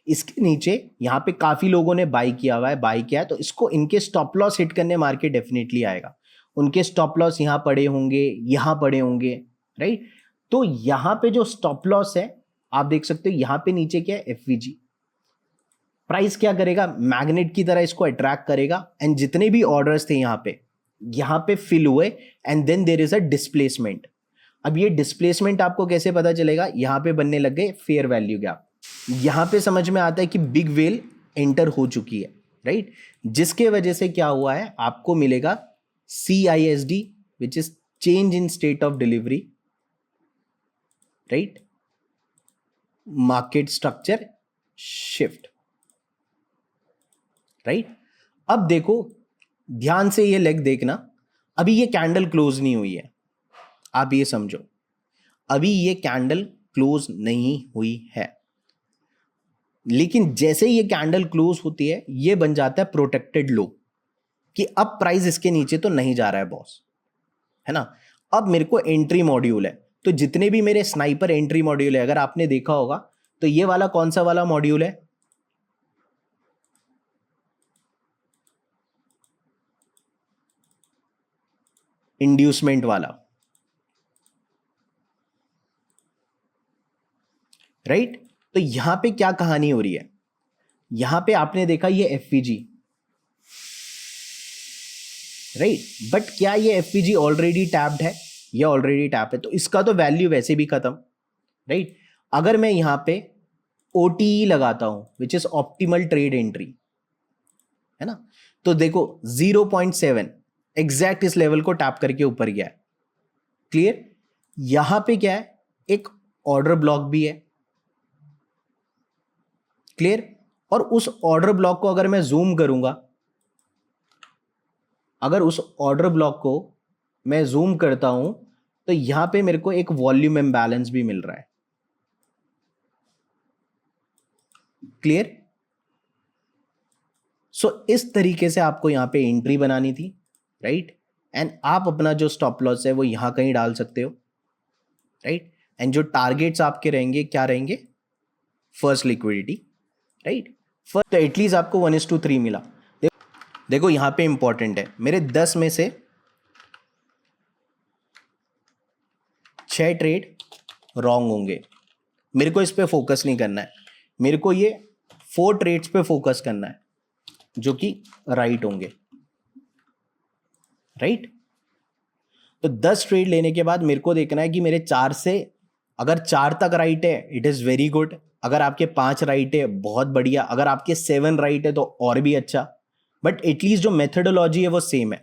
इसके नीचे यहाँ पे काफी लोगों ने बाई किया हुआ है, बाई किया है, तो इसको इनके स्टॉप लॉस हिट करने मार्केट डेफिनेटली आएगा। उनके स्टॉप लॉस यहाँ पड़े होंगे, यहाँ पड़े होंगे, राइट। तो यहाँ पे जो स्टॉप लॉस है आप देख सकते हो, यहाँ पे नीचे क्या है, एफवीजी। प्राइस क्या करेगा, मैग्नेट की तरह इसको अट्रैक्ट करेगा, एंड जितने भी ऑर्डर्स थे यहाँ पे फिल हुए, and then there is a displacement. अब ये डिस्प्लेसमेंट आपको कैसे पता चलेगा, यहाँ पे बनने लग गए फेयर वैल्यू गैप। यहां पे समझ में आता है कि बिग वेल एंटर हो चुकी है, राइट, जिसके वजह से क्या हुआ है, आपको मिलेगा CISD, which is change in state of delivery, right, market structure shift, right. अब देखो ध्यान से ये लेग देखना, अभी ये कैंडल क्लोज नहीं हुई है, आप ये समझो, अभी ये कैंडल क्लोज नहीं हुई है, लेकिन जैसे ये कैंडल क्लोज होती है ये बन जाता है प्रोटेक्टेड लो, कि अब प्राइस इसके नीचे तो नहीं जा रहा है बॉस, है ना। अब मेरे को एंट्री मॉड्यूल है, तो जितने भी मेरे स्नाइपर एंट्री मॉड्यूल है, अगर आपने देखा होगा तो ये वाला कौन सा वाला मॉड्यूल है, इंड्यूसमेंट वाला, राइट। तो यहां पे क्या कहानी हो रही है, यहां पे आपने देखा ये एफवीजी, राइट, बट क्या ये एफवीजी ऑलरेडी टैप्ड है, ये ऑलरेडी टैप है, तो इसका तो वैल्यू वैसे भी खत्म, राइट। अगर मैं यहां पे ओटीई लगाता हूं which is optimal trade entry, है ना, तो देखो 0.7 एग्जैक्ट इस लेवल को टैप करके ऊपर गया है, क्लियर। यहां पे क्या है, एक ऑर्डर ब्लॉक भी है, क्लियर। और उस ऑर्डर ब्लॉक को अगर मैं जूम करूंगा, अगर उस ऑर्डर ब्लॉक को मैं जूम करता हूं तो यहां पे मेरे को एक वॉल्यूम इम्बैलेंस भी मिल रहा है, क्लियर। सो इस तरीके से आपको यहां पे एंट्री बनानी थी, राइट। एंड आप अपना जो स्टॉप लॉस है वो यहां कहीं डाल सकते हो, राइट। एंड जो टारगेट्स आपके रहेंगे क्या रहेंगे, फर्स्ट लिक्विडिटी, राइट। फर्स्ट तो एटलीस्ट आपको 1:3 मिला। देखो यहां पे इंपॉर्टेंट है, मेरे 10 में से 6 ट्रेड रॉन्ग होंगे, मेरे को इस पे फोकस नहीं करना है, मेरे को ये 4 ट्रेड्स पे फोकस करना है जो कि राइट होंगे, राइट। तो 10 ट्रेड लेने के बाद मेरे को देखना है कि मेरे 4 से, अगर 4 तक राइट है इट इज वेरी गुड, अगर आपके 5 राइट है बहुत बढ़िया, अगर आपके 7 राइट है तो और भी अच्छा, बट एटलीस्ट जो मेथडोलॉजी है वो सेम है,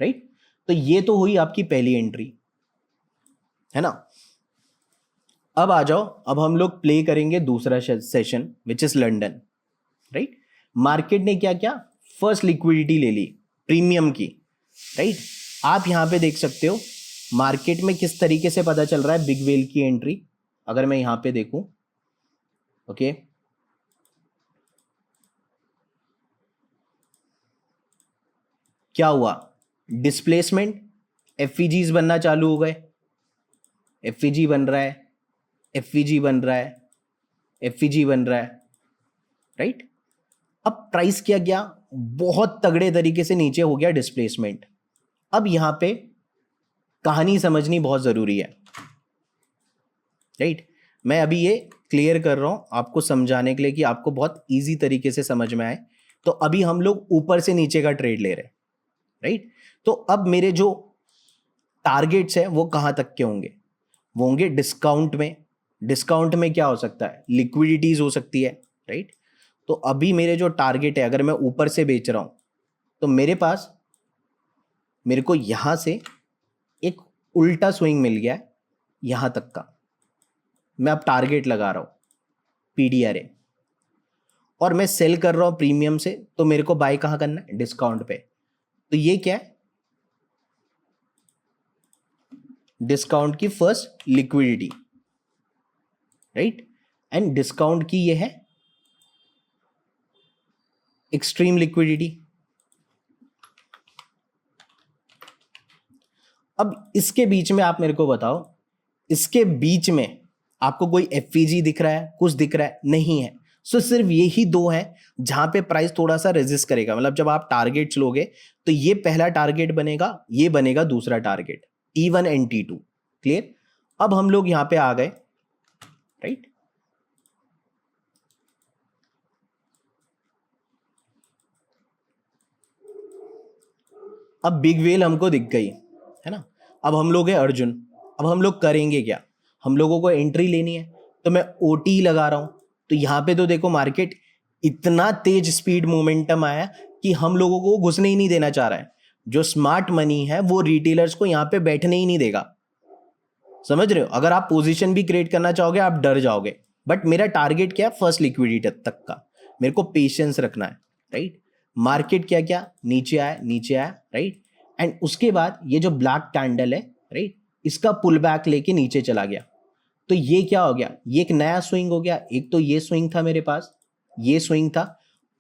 राइट। तो ये तो हुई आपकी पहली एंट्री, है ना। अब आ जाओ, अब हम लोग प्ले करेंगे दूसरा session which is London, right. Market ने क्या किया, फर्स्ट लिक्विडिटी ले ली प्रीमियम की, राइट। आप यहां पे देख सकते हो मार्केट में किस तरीके से पता चल रहा है बिग वेल की एंट्री, अगर मैं यहां पे देखूं, ओके, क्या हुआ, डिस्प्लेसमेंट, एफईजीज बनना चालू हो गए, एफईजी बन रहा है, एफईजी बन रहा है, एफईजी बन रहा है, राइट। अब प्राइस क्या गया, बहुत तगड़े तरीके से नीचे हो गया डिस्प्लेसमेंट। अब यहां पे कहानी समझनी बहुत जरूरी है, राइट। मैं अभी ये क्लियर कर रहा हूं आपको समझाने के लिए कि आपको बहुत इजी तरीके से समझ में आए। तो अभी हम लोग ऊपर से नीचे का ट्रेड ले रहे हैं, राइट। तो अब मेरे जो टारगेट्स है वो कहां तक के होंगे, वो होंगे डिस्काउंट में। डिस्काउंट में क्या हो सकता है, लिक्विडिटीज हो सकती है, राइट। तो अभी मेरे जो टारगेट है, अगर मैं ऊपर से बेच रहा हूं तो मेरे पास, मेरे को यहां से एक उल्टा स्विंग मिल गया है यहां तक का, मैं अब टारगेट लगा रहा हूं पीडीआरए, और मैं सेल कर रहा हूं प्रीमियम से, तो मेरे को बाय कहां करना है, डिस्काउंट पे। तो ये क्या है, डिस्काउंट की first liquidity, right. And discount की ये है एक्सट्रीम लिक्विडिटी। अब इसके बीच में आप मेरे को बताओ, इसके बीच में आपको कोई एफईजी दिख रहा है, कुछ दिख रहा है, नहीं है। सो सिर्फ यही दो है जहां पे प्राइस थोड़ा सा रेजिस्ट करेगा, मतलब जब आप टारगेट्स लोगे तो ये पहला टारगेट बनेगा, ये बनेगा दूसरा target, T1 and T2, clear. अब हम लोग यहां पे आ गए, राइट। अब बिग वेल हमको दिख गई, है ना। अब हम लोग हैं अर्जुन, अब हम लोग करेंगे क्या, हम लोगों को एंट्री लेनी है, तो मैं ओटी लगा रहा हूं। तो यहां पे तो देखो मार्केट इतना तेज स्पीड मोमेंटम आया कि हम लोगों को घुसने ही नहीं देना चाह रहा है। जो स्मार्ट मनी है वो रिटेलर्स को यहां पे बैठने ही नहीं देगा, समझ रहे हो। अगर आप पोजीशन भी क्रिएट करना चाहोगे आप डर जाओगे, बट मेरा टारगेट क्या है, फर्स्ट लिक्विडिटी तक का, मेरे को पेशेंस रखना है, राइट। मार्केट क्या क्या नीचे आया, नीचे आया, राइट। एंड उसके बाद ये जो ब्लैक कैंडल है, राइट, इसका पुल बैक लेके नीचे चला गया। तो ये क्या हो गया, ये एक नया स्विंग हो गया। एक तो ये स्विंग था मेरे पास, ये स्विंग था।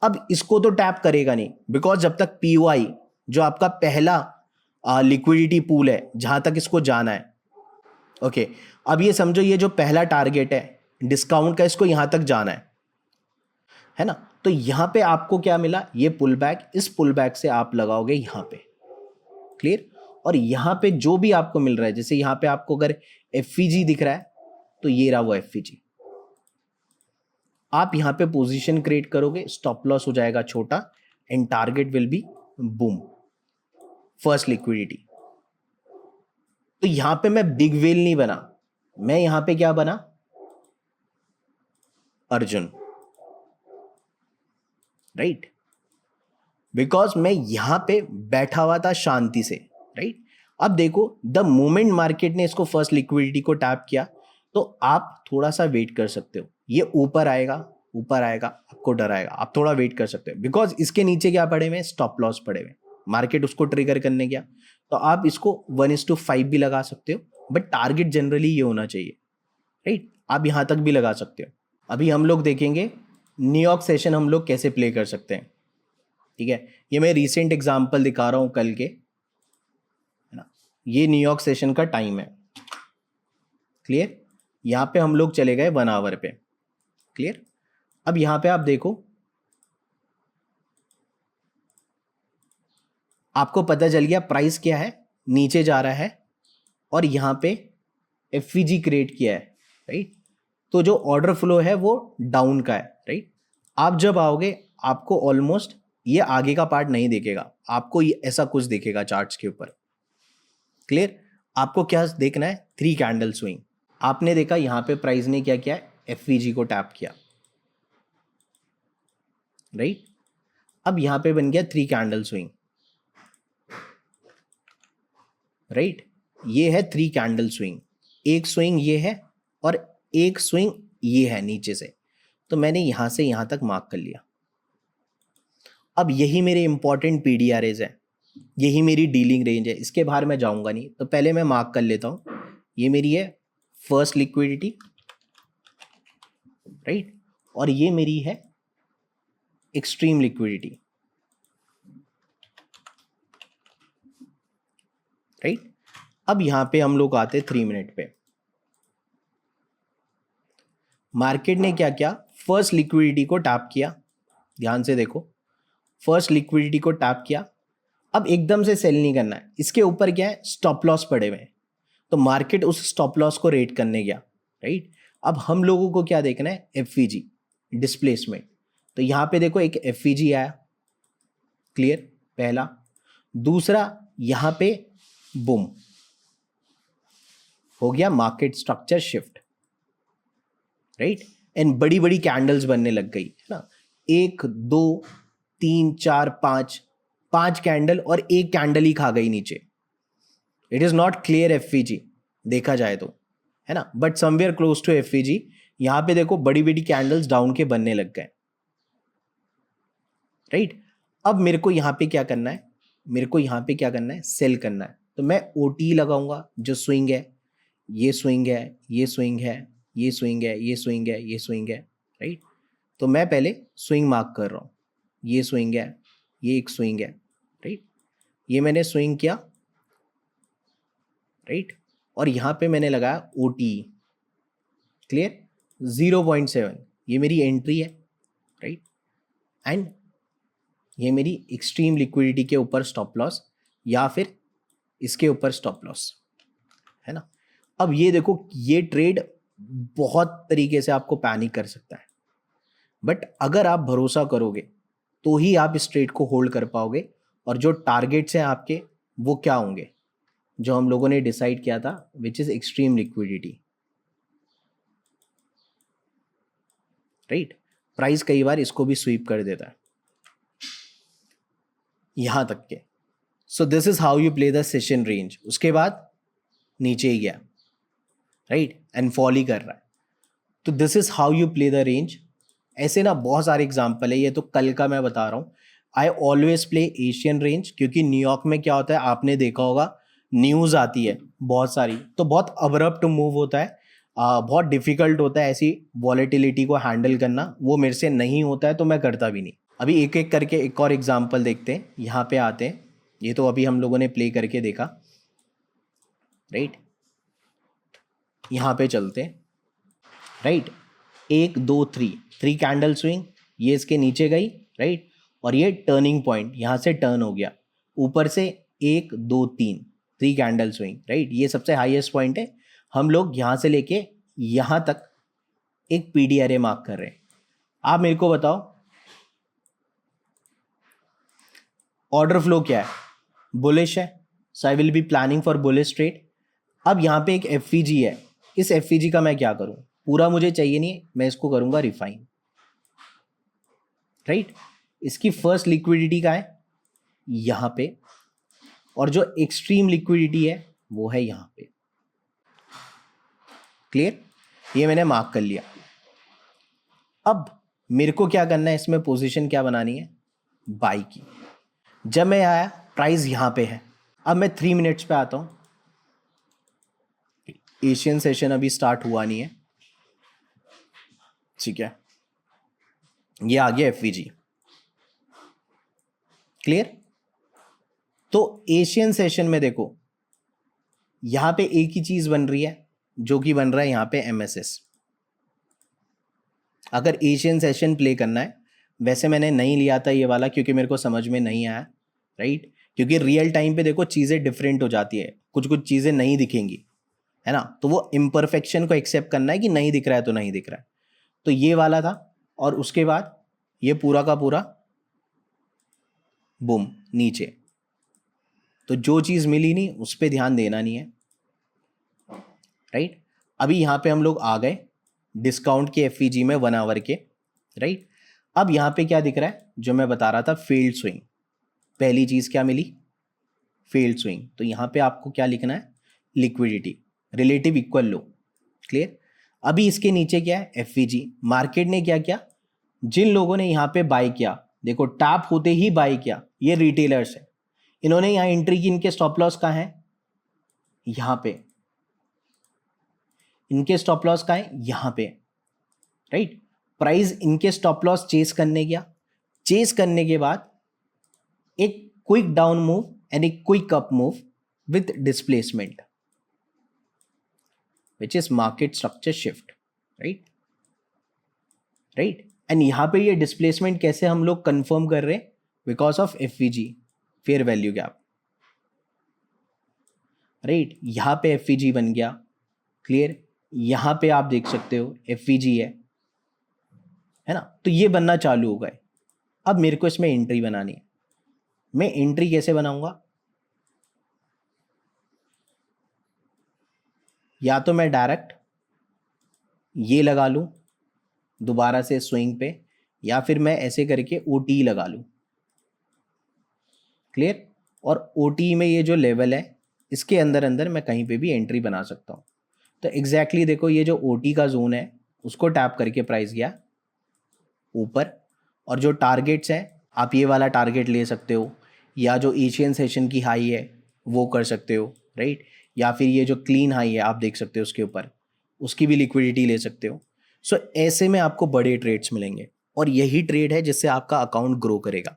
अब इसको तो टैप करेगा नहीं, बिकॉज जब तक पीओआई जो आपका पहला लिक्विडिटी पूल है जहां तक इसको जाना है। ओके, अब ये समझो ये जो पहला टारगेट है डिस्काउंट का, इसको यहां तक जाना है ना। तो यहां पे आपको क्या मिला, ये पुल बैक, इस पुल बैक से आप लगाओगे यहां पे, क्लियर। और यहां पे जो भी आपको मिल रहा है, जैसे यहां पे आपको अगर एफईजी दिख रहा है तो ये रहा वो एफईजी, आप यहां पे पोजीशन क्रिएट करोगे, स्टॉप लॉस हो जाएगा छोटा and target will be boom first liquidity. तो यहां पे मैं बिग वेल नहीं बना, मैं यहां पे क्या बना, अर्जुन, राइट। बिकॉज मैं यहां पे बैठा हुआ था शांति से, राइट। अब देखो द मोमेंट मार्केट ने इसको फर्स्ट लिक्विडिटी को टैप किया तो आप थोड़ा सा वेट कर सकते हो, ये ऊपर आएगा, ऊपर आएगा, आपको डर आएगा, आप थोड़ा वेट कर सकते हो। बिकॉज इसके नीचे क्या पड़े हुए, स्टॉप लॉस पड़े हुए, मार्केट उसको ट्रिगर करने गया, तो आप इसको 1:5 भी लगा सकते हो, बट टारगेट जनरली ये होना चाहिए, राइट। आप यहां तक भी लगा सकते हो। अभी हम लोग देखेंगे न्यूयॉर्क सेशन हम लोग कैसे प्ले कर सकते हैं, ठीक है। ये मैं रिसेंट एग्जांपल दिखा रहा हूं कल के, है ना। ये न्यूयॉर्क सेशन का टाइम है, क्लियर। यहां पे हम लोग चले गए 1 आवर पे, क्लियर। अब यहां पे आप देखो, आपको पता चल गया प्राइस क्या है, नीचे जा रहा है और यहां पे एफवीजी क्रिएट किया है, राइट। तो जो ऑर्डर फ्लो है वो डाउन का है, राइट। आप जब आओगे आपको ऑलमोस्ट ये आगे का पार्ट नहीं दिखेगा, आपको ये ऐसा कुछ दिखेगा चार्ट्स के ऊपर, क्लियर। आपको क्या देखना है, 3 कैंडल स्विंग। आपने देखा यहां पे प्राइस ने क्या किया, एफवीजी को टैप किया, राइट। अब यहां पे बन गया 3 कैंडल स्विंग, राइट। ये है 3 कैंडल स्विंग, एक स्विंग ये है और एक स्विंग ये है नीचे से, तो मैंने यहां से यहां तक मार्क कर लिया। अब यही मेरे इंपॉर्टेंट पीडीआरएज है, यही मेरी डीलिंग रेंज है, इसके बाहर मैं जाऊंगा नहीं, तो पहले मैं मार्क कर लेता हूं, ये मेरी है फर्स्ट लिक्विडिटी, राइट, और ये मेरी है एक्सट्रीम लिक्विडिटी, राइट। अब यहां पे हम लोग आते 3 मिनट पे, मार्केट ने क्या किया, फर्स्ट लिक्विडिटी को टैप किया, ध्यान से देखो, फर्स्ट लिक्विडिटी को टैप किया। अब एकदम से सेल नहीं करना है, इसके ऊपर क्या है, स्टॉप लॉस पड़े हुए हैं, तो मार्केट उस स्टॉप लॉस को रेट करने गया, राइट। अब हम लोगों को क्या देखना है, एफवीजी डिस्प्लेसमेंट, तो यहां पे देखो एक एफवीजी आया, क्लियर, पहला। दूसरा यहां पे बूम हो गया, market structure shift, right. And बड़ी बड़ी कैंडल्स बनने लग गई, है ना, 1 2 3 4 5 कैंडल, और एक कैंडल ही खा गई नीचे। It is not clear FVG देखा जाए तो, है ना, but somewhere close to FVG. यहां पे देखो बड़ी बड़ी कैंडल्स डाउन के बनने लग गए, राइट। अब मेरे को यहां पे क्या करना है, मेरे को यहां पे क्या करना है, सेल करना है, तो मैं ओटी लगाऊंगा, जो स्विंग है, ये स्विंग है, ये स्विंग है, ये स्विंग है, ये स्विंग है, ये स्विंग है, राइट। तो मैं पहले स्विंग मार्क कर रहा हूं, ये स्विंग है, ये एक स्विंग है, राइट, ये मैंने स्विंग किया, राइट। और यहां पे मैंने लगाया ओटी, क्लियर, 0.7, ये मेरी एंट्री है, राइट। एंड ये मेरी एक्सट्रीम लिक्विडिटी के ऊपर स्टॉप लॉस, या फिर इसके ऊपर स्टॉप लॉस, है ना। अब ये देखो, ये ट्रेड बहुत तरीके से आपको पैनिक कर सकता है, बट अगर आप भरोसा करोगे तो ही आप इस ट्रेड को होल्ड कर पाओगे। और जो टारगेट्स हैं आपके वो क्या होंगे, जो हम लोगों ने डिसाइड किया था, which is extreme liquidity, right. Price कई बार इसको भी स्वीप कर देता है यहां तक के। So this is how you play the session range. उसके बाद नीचे ही गया, राइट, एंड फॉल ही कर रहा है, तो this is how you play the range. ऐसे ना बहुत सारे एग्जाम्पल है, ये तो कल का मैं बता रहा हूँ। I always play Asian range, क्योंकि न्यूयॉर्क में क्या होता है, आपने देखा होगा, न्यूज़ आती है बहुत सारी, तो बहुत अब्रप्ट मूव होता है, बहुत डिफिकल्ट होता है ऐसी वॉलेटिलिटी को हैंडल करना, वो मेरे से नहीं होता है तो मैं करता भी नहीं। अभी एक एक करके एक और एग्जाम्पल देखते हैं, यहाँ पे आते हैं, ये तो अभी हम लोगों ने प्ले करके देखा, राइट। यहाँ पे चलते, राइट। 1 2 3, 3 कैंडल स्विंग, ये इसके नीचे गई, राइट। और ये टर्निंग पॉइंट, यहाँ से टर्न हो गया ऊपर से 1 2 3, 3 कैंडल स्विंग, राइट। ये सबसे हाईएस्ट पॉइंट है। हम लोग यहाँ से लेके यहाँ तक एक पीडी एरे मार्क कर रहे हैं। आप मेरे को बताओ ऑर्डर फ्लो क्या है? बुलिश है, so I will be planning for bullish trade. अब यहाँ पे एक एफईजी है, इस एफईजी का मैं क्या करूँ? पूरा मुझे चाहिए नहीं, मैं इसको करूँगा रिफाइन, राइट। इसकी फर्स्ट लिक्विडिटी का है यहाँ पे, और जो एक्सट्रीम लिक्विडिटी है वो है यहाँ पे। क्लियर? ये मैंने मार्क कर लिया। अब मेरे को क्या करना है, इसमें पोजीशन क्या बनानी है? बाई की। जब मैं आया, प्राइस यहाँ पे है। अब मैं 3 मिनट्स पे आता हूँ। एशियन सेशन अभी स्टार्ट हुआ नहीं है, ठीक है। ये आ गया एफवीजी। क्लियर? तो एशियन सेशन में देखो, यहां पे एक ही चीज बन रही है, जो कि बन रहा है यहां पे एमएसएस। अगर एशियन सेशन प्ले करना है, वैसे मैंने नहीं लिया था ये वाला क्योंकि मेरे को समझ में नहीं आया, राइट। क्योंकि रियल टाइम पे देखो चीजें डिफरेंट हो जाती है, कुछ कुछ चीजें नहीं दिखेंगी, है ना। तो वो इम्परफेक्शन को एक्सेप्ट करना है कि नहीं दिख रहा है तो नहीं दिख रहा है। तो ये वाला था, और उसके बाद ये पूरा का पूरा बूम नीचे। तो जो चीज मिली नहीं उस पर ध्यान देना नहीं है, राइट। अभी यहां पे हम लोग आ गए डिस्काउंट के एफईजी में 1 आवर के, राइट। अब यहां पे क्या दिख रहा है, जो मैं बता रहा था, फेल्ड स्विंग। पहली चीज क्या मिली? Failed swing. तो यहां पे आपको क्या लिखना है? लिक्विडिटी, रिलेटिव इक्वल लो। क्लियर? अभी इसके नीचे क्या है? एफईजी। मार्केट ने क्या किया? जिन लोगों ने यहां पे बाय किया, देखो टैप होते ही बाय किया, ये रिटेलर्स है। इन्होंने यहां एंट्री की, इनके स्टॉप लॉस कहां है? यहां पे। इनके स्टॉप लॉस कहां है? यहां पे, राइट। प्राइस इनके स्टॉप लॉस चेस करने गया, चेस करने के बाद एक क्विक डाउन मूव एंड एक quick up move with displacement, which is market structure shift, right, right. And यहां पे ये डिस्प्लेसमेंट कैसे हम लोग कंफर्म कर रहे हैं? Because of FVG, fair value gap, right. यहां पे एफवीजी बन गया। क्लियर? यहां पे आप देख सकते हो एफवीजी है ना। तो ये बनना चालू हो गए। अब मेरे को इसमें एंट्री बनानी है। मैं एंट्री कैसे बनाऊंगा? या तो मैं डायरेक्ट ये लगा लूं दोबारा से स्विंग पे, या फिर मैं ऐसे करके ओटी लगा लूं। क्लियर? और ओटी में ये जो लेवल है, इसके अंदर अंदर मैं कहीं पे भी एंट्री बना सकता हूं। तो एग्जैक्टली देखो, ये जो ओटी का जोन है उसको टैप करके प्राइस गया ऊपर। और जो टारगेट्स हैं, आप ये वाला टारगेट ले सकते हो, या जो एशियन सेशन की हाई है वो कर सकते हो, राइट। या फिर ये जो क्लीन हाई है आप देख सकते हो उसके ऊपर, उसकी भी लिक्विडिटी ले सकते हो। सो ऐसे में आपको बड़े ट्रेड्स मिलेंगे, और यही ट्रेड है जिससे आपका अकाउंट ग्रो करेगा,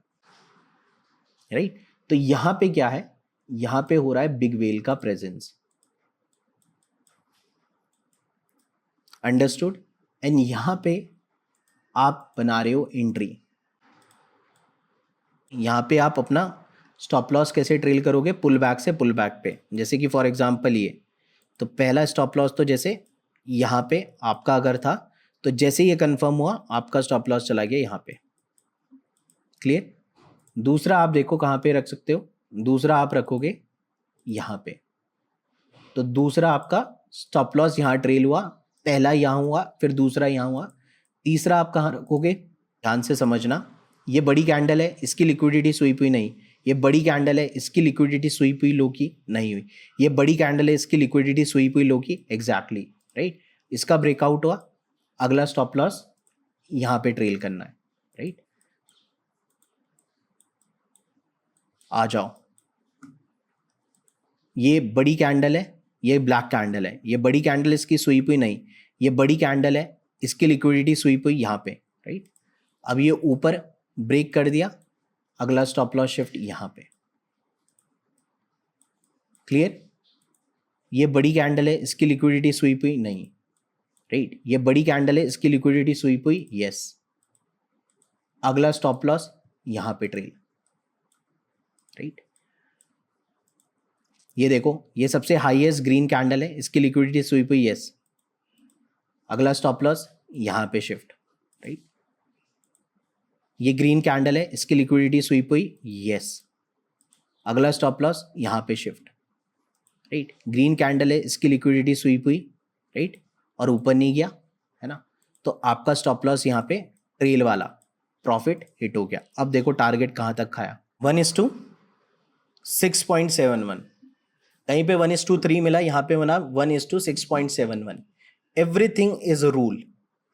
राइट। तो यहां पे क्या है? यहां पे हो रहा है बिग वेल का प्रेजेंस, अंडरस्टूड। एंड यहां पे आप बना रहे हो एंट्री। यहां पे आप अपना स्टॉप लॉस कैसे ट्रेल करोगे? पुल बैक से पुल बैक पे। जैसे कि फॉर एग्जांपल ये, तो पहला स्टॉप लॉस तो जैसे यहां पे आपका अगर था, तो जैसे ये कंफर्म हुआ आपका स्टॉप लॉस चला गया यहां पे। क्लियर? दूसरा आप देखो कहां पे रख सकते हो, दूसरा आप रखोगे यहां पे। तो दूसरा आपका स्टॉप लॉस यहां ट्रेल हुआ, पहला यहां हुआ, फिर दूसरा यहां हुआ, तीसरा आप कहां रखोगे? ध्यान से समझना, ये बड़ी कैंडल है, इसकी लिक्विडिटी स्वीप हुई नहीं। ये बड़ी कैंडल है, इसकी लिक्विडिटी स्वीप हुई लो की नहीं हुई। ये बड़ी कैंडल है, इसकी लिक्विडिटी स्वीप हुई लो की, एग्जैक्टली, राइट। इसका ब्रेकआउट हुआ, अगला स्टॉप लॉस यहां पे ट्रेल करना है, राइट। आ जाओ, ये बड़ी कैंडल है, ये ब्लैक कैंडल है, ये बड़ी कैंडल इसकी स्वीप हुई नहीं, ये बड़ी कैंडल है, इसकी लिक्विडिटी स्वीप हुई यहाँ पे, राइट। अब ये ऊपर ब्रेक कर दिया, अगला स्टॉप लॉस शिफ्ट यहाँ पे, क्लियर? ये बड़ी कैंडल है, इसकी लिक्विडिटी स्वीप हुई नहीं, राइट? ये बड़ी कैंडल है, इसकी लिक्विडिटी स्वीप हुई, यस। अगला स्टॉप लॉस यहां पे ट्रेल, राइट? ये देखो, ये सबसे हाईएस्ट ग्रीन कैंडल है, इसकी लिक्विडिटी स्वीप हुई, यस। अगला स्टॉप लॉस यहां पे शिफ्ट, राइट? ये ग्रीन कैंडल है, इसकी लिक्विडिटी स्वीप हुई, यस। अगला स्टॉप लॉस यहां पे शिफ्ट, राइट? ग्रीन कैंडल है, इसकी लिक्विडिटी स्वीप हुई, राइट? और ऊपर नहीं गया, है ना? तो आपका स्टॉप लॉस यहां पे ट्रेल वाला प्रॉफिट हिट हो गया। अब देखो टारगेट कहां तक खाया, 1:6.71। कहीं पे 1:3 मिला, यहां पे बना 1:6.71। Everything is rule,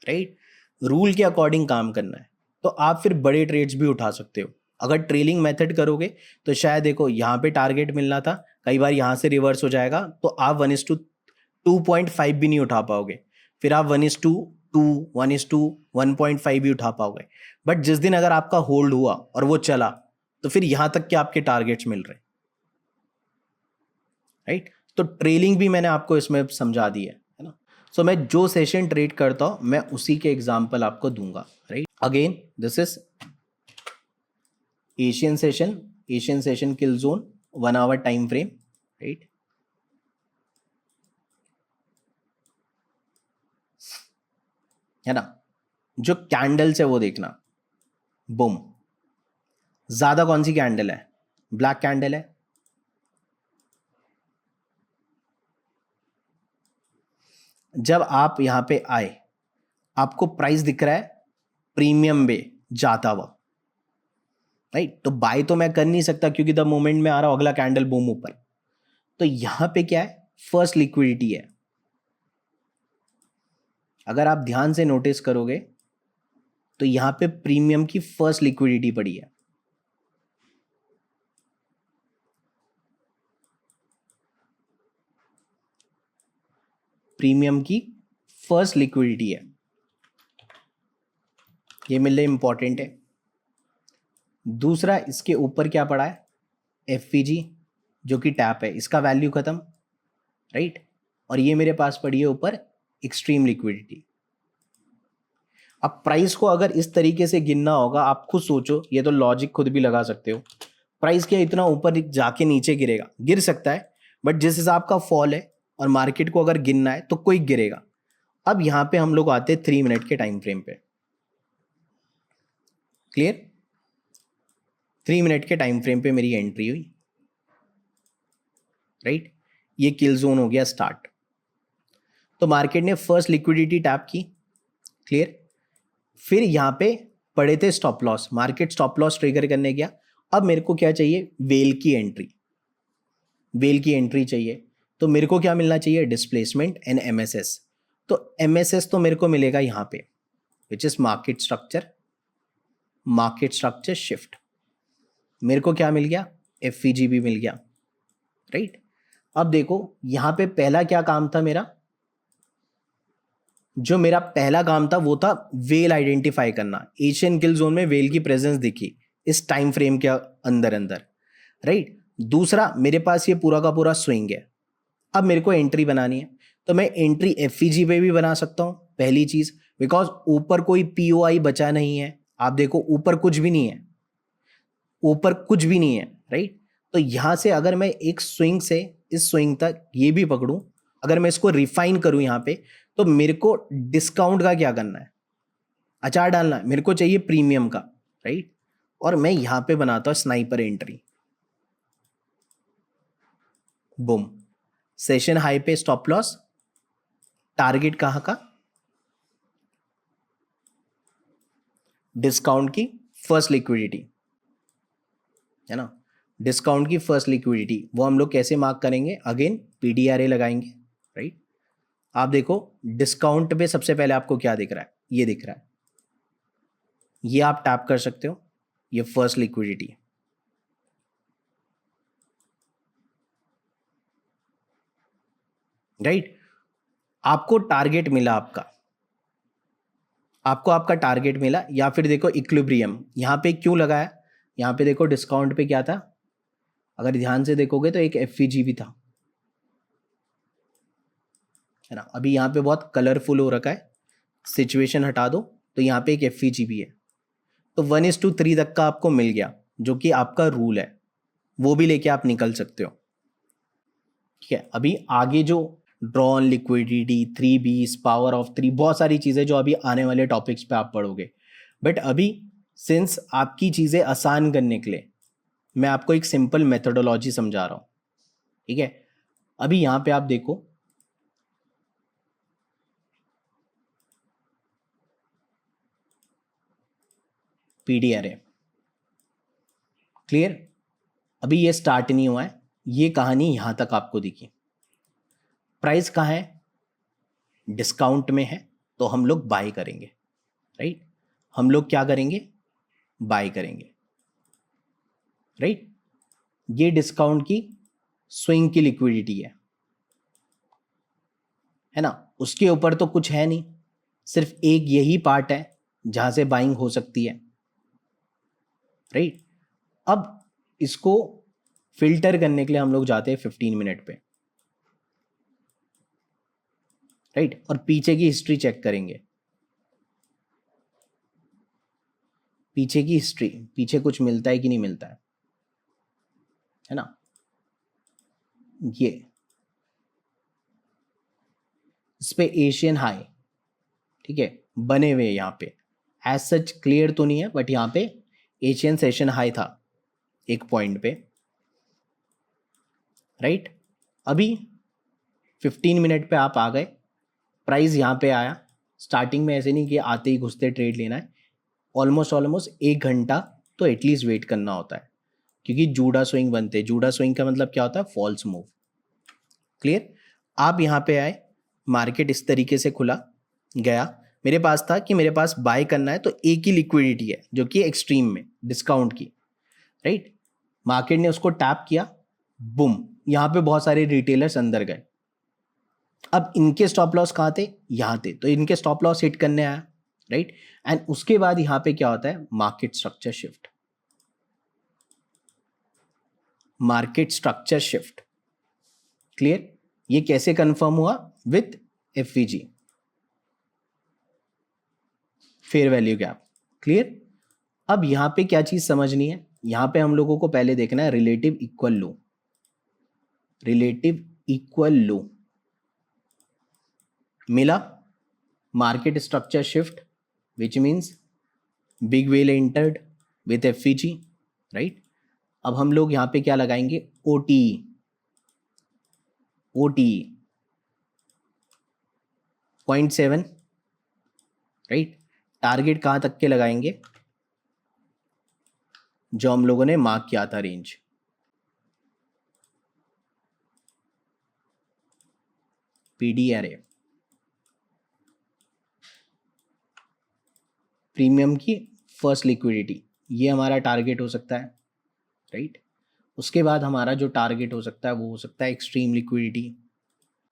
right? Rule के अकॉर्डिंग काम करना है, तो आप फिर बड़े ट्रेड्स भी उठा सकते हो। अगर ट्रेलिंग मेथड करोगे तो शायद देखो यहाँ पे टारगेट मिलना था, कई बार यहाँ से रिवर्स हो जाएगा, तो आप 1:2.5 भी नहीं उठा पाओगे, फिर आप 1:2, 1:1.5 भी उठा पाओगे। बट जिस दिन अगर आपका होल्ड हुआ और वो चला, तो फिर यहां तक के आपके टारगेट्स मिल रहे, राइट? तो ट्रेलिंग भी मैंने आपको इसमें समझा दी है ना? सो मैं जो सेशन ट्रेड करता हूं, मैं उसी के एग्जांपल आपको दूंगा, right? Again this is Asian session kill zone 1 hour time frame, right? है ना? जो कैंडल्स है वो देखना, बूम। ज्यादा कौन सी कैंडल है? ब्लैक कैंडल है। जब आप यहां पे आए, आपको प्राइस दिख रहा है प्रीमियम पे जाता हुआ, राइट? तो बाय तो मैं कर नहीं सकता क्योंकि द मोमेंट में आ रहा हूं अगला कैंडल बूम ऊपर। तो यहां पे क्या है? फर्स्ट लिक्विडिटी है। अगर आप ध्यान से नोटिस करोगे तो यहां पे प्रीमियम की फर्स्ट लिक्विडिटी पड़ी है। प्रीमियम की फर्स्ट लिक्विडिटी है, ये मिलने इंपॉर्टेंट है। दूसरा, इसके ऊपर क्या पड़ा है? एफवीजी, जो कि टैप है, इसका वैल्यू खत्म, राइट? और ये मेरे पास पड़ी है ऊपर एक्सट्रीम लिक्विडिटी। अब प्राइस को अगर इस तरीके से गिनना होगा, आप खुद सोचो, ये तो लॉजिक खुद भी लगा सकते हो। प्राइस क्या इतना ऊपर जाके नीचे गिरेगा? गिर सकता है, बट जिस हिसाब का फॉल है और मार्केट को अगर गिनना है तो कोई गिरेगा। अब यहां पे हम लोग आते हैं 3 मिनट के टाइम फ्रेम पे, क्लियर? 3 मिनट के टाइम फ्रेम पे मेरी एंट्री हुई, राइट? ये किल जोन हो गया स्टार्ट। तो मार्केट ने फर्स्ट लिक्विडिटी टैप की, क्लियर? फिर यहां पे पड़े थे stop loss, market stop loss trigger करने गया। अब मेरे को क्या चाहिए? वेल की एंट्री, वेल की एंट्री चाहिए। तो मेरे को क्या मिलना चाहिए? Displacement and MSS. तो एमएसएस तो मेरे को मिलेगा यहां पे, which is market structure shift. मेरे को क्या मिल गया? एफईजी भी मिल गया, राइट? अब देखो यहां पे पहला क्या काम था मेरा? जो मेरा पहला काम था वो था वेल आइडेंटिफाई करना। एशियन किल जोन में वेल की प्रेजेंस दिखी इस टाइम फ्रेम के अंदर, राइट? दूसरा, मेरे पास ये पूरा का पूरा स्विंग है। अब मेरे को एंट्री बनानी है, तो मैं एंट्री एफईजी पे भी बना सकता हूं, पहली चीज, बिकॉज ऊपर कोई पीओआई बचा नहीं है। आप देखो ऊपर कुछ भी नहीं है, ऊपर कुछ भी नहीं है, राइट? तो यहां से अगर मैं एक स्विंग से इस स्विंग तक ये भी पकड़ूं, अगर मैं इसको रिफाइन करूं यहां पे, तो मेरे को डिस्काउंट का क्या करना है? अचार डालना है। मेरे को चाहिए प्रीमियम का, राइट? और मैं यहां पे बनाता हूं sniper entry, boom. Session high पे स्टॉप लॉस, टारगेट कहां का? डिस्काउंट की फर्स्ट लिक्विडिटी, है ना? डिस्काउंट की फर्स्ट लिक्विडिटी वो हम लोग कैसे मार्क करेंगे? अगेन पीडीआरए लगाएंगे, राइट? आप देखो डिस्काउंट पे सबसे पहले आपको क्या दिख रहा है? ये दिख रहा है, ये आप टैप कर सकते हो, ये फर्स्ट लिक्विडिटी, राइट? आपको टारगेट मिला, आपका टारगेट मिला। या फिर देखो इक्विलिब्रियम यहां पे क्यों लगाया? यहां पे देखो डिस्काउंट पे क्या था? अगर ध्यान से देखोगे तो एक एफईजी भी था, है ना। अभी यहाँ पे बहुत कलरफुल हो रखा है, सिचुएशन हटा दो तो यहाँ पे एक एफईजी भी है, तो 1:3 तक का आपको मिल गया, जो कि आपका रूल है, वो भी लेके आप निकल सकते हो। ठीक है, अभी आगे जो draw on liquidity, 3Bs, power of 3, बहुत सारी चीज़ें जो अभी आने वाले टॉपिक्स पे आप पढ़ोगे, बट अभी सिंस आपकी चीज़ें आसान करने के लिए मैं आपको एक सिंपल मेथोडोलॉजी समझा रहा हूँ। ठीक है, अभी यहाँ पे आप देखो, पीडी एरे, क्लियर। अभी ये स्टार्ट नहीं हुआ है, ये कहानी यहाँ तक आपको दिखी। प्राइस कहाँ है? डिस्काउंट में है, तो हम लोग बाय करेंगे, राइट। हम लोग क्या करेंगे? बाय करेंगे, राइट। ये डिस्काउंट की स्विंग की लिक्विडिटी है ना। उसके ऊपर तो कुछ है नहीं, सिर्फ एक यही पार्ट है जहां से बाइंग हो सकती है, राइट। अब इसको फिल्टर करने के लिए हम लोग जाते हैं 15 मिनट पे, राइट, और पीछे की हिस्ट्री चेक करेंगे। पीछे की हिस्ट्री, पीछे कुछ मिलता है कि नहीं मिलता है ना। ये इस पे एशियन हाई, ठीक है, बने हुए यहाँ पे, एज सच क्लियर तो नहीं है, बट यहाँ पे एशियन सेशन हाई था एक पॉइंट पे, राइट। अभी 15 मिनट पे आप आ गए, प्राइस यहाँ पे आया। स्टार्टिंग में ऐसे नहीं कि आते ही घुसते ट्रेड लेना है, ऑलमोस्ट 1 घंटा तो एटलीस्ट वेट करना होता है, क्योंकि जूडा स्विंग बनते हैं। जूडा स्विंग का मतलब क्या होता है? False move, clear. आप यहाँ पे आए, मार्केट इस तरीके से खुला गया, मेरे पास था कि मेरे पास बाय करना है, तो एक ही लिक्विडिटी है जो कि एक्सट्रीम में डिस्काउंट की, राइट। मार्केट ने उसको टैप किया, बुम, यहाँ पे बहुत सारे रिटेलर्स अंदर गए। अब इनके स्टॉप लॉस कहाँ थे? यहाँ थे, तो इनके स्टॉप लॉस हिट करने आया, राइट। एंड उसके बाद यहाँ पे क्या होता है? Market structure shift, market structure shift, clear. ये कैसे कंफर्म हुआ? With FVG, fair value gap, clear. अब यहां पे क्या चीज समझनी है? यहां पे हम लोगों को पहले देखना है रिलेटिव इक्वल लो, रिलेटिव इक्वल लो मिला, market structure shift, which means big well entered with FVG, right. अब हम लोग यहां पे क्या लगाएंगे? ओटीई, ओटीई 0.7, राइट। टारगेट कहां तक के लगाएंगे? जो हम लोगों ने मार्क किया था रेंज, पीडी एरे, प्रीमियम की फर्स्ट लिक्विडिटी, ये हमारा टारगेट हो सकता है, राइट। उसके बाद हमारा जो टारगेट हो सकता है वो हो सकता है एक्सट्रीम लिक्विडिटी।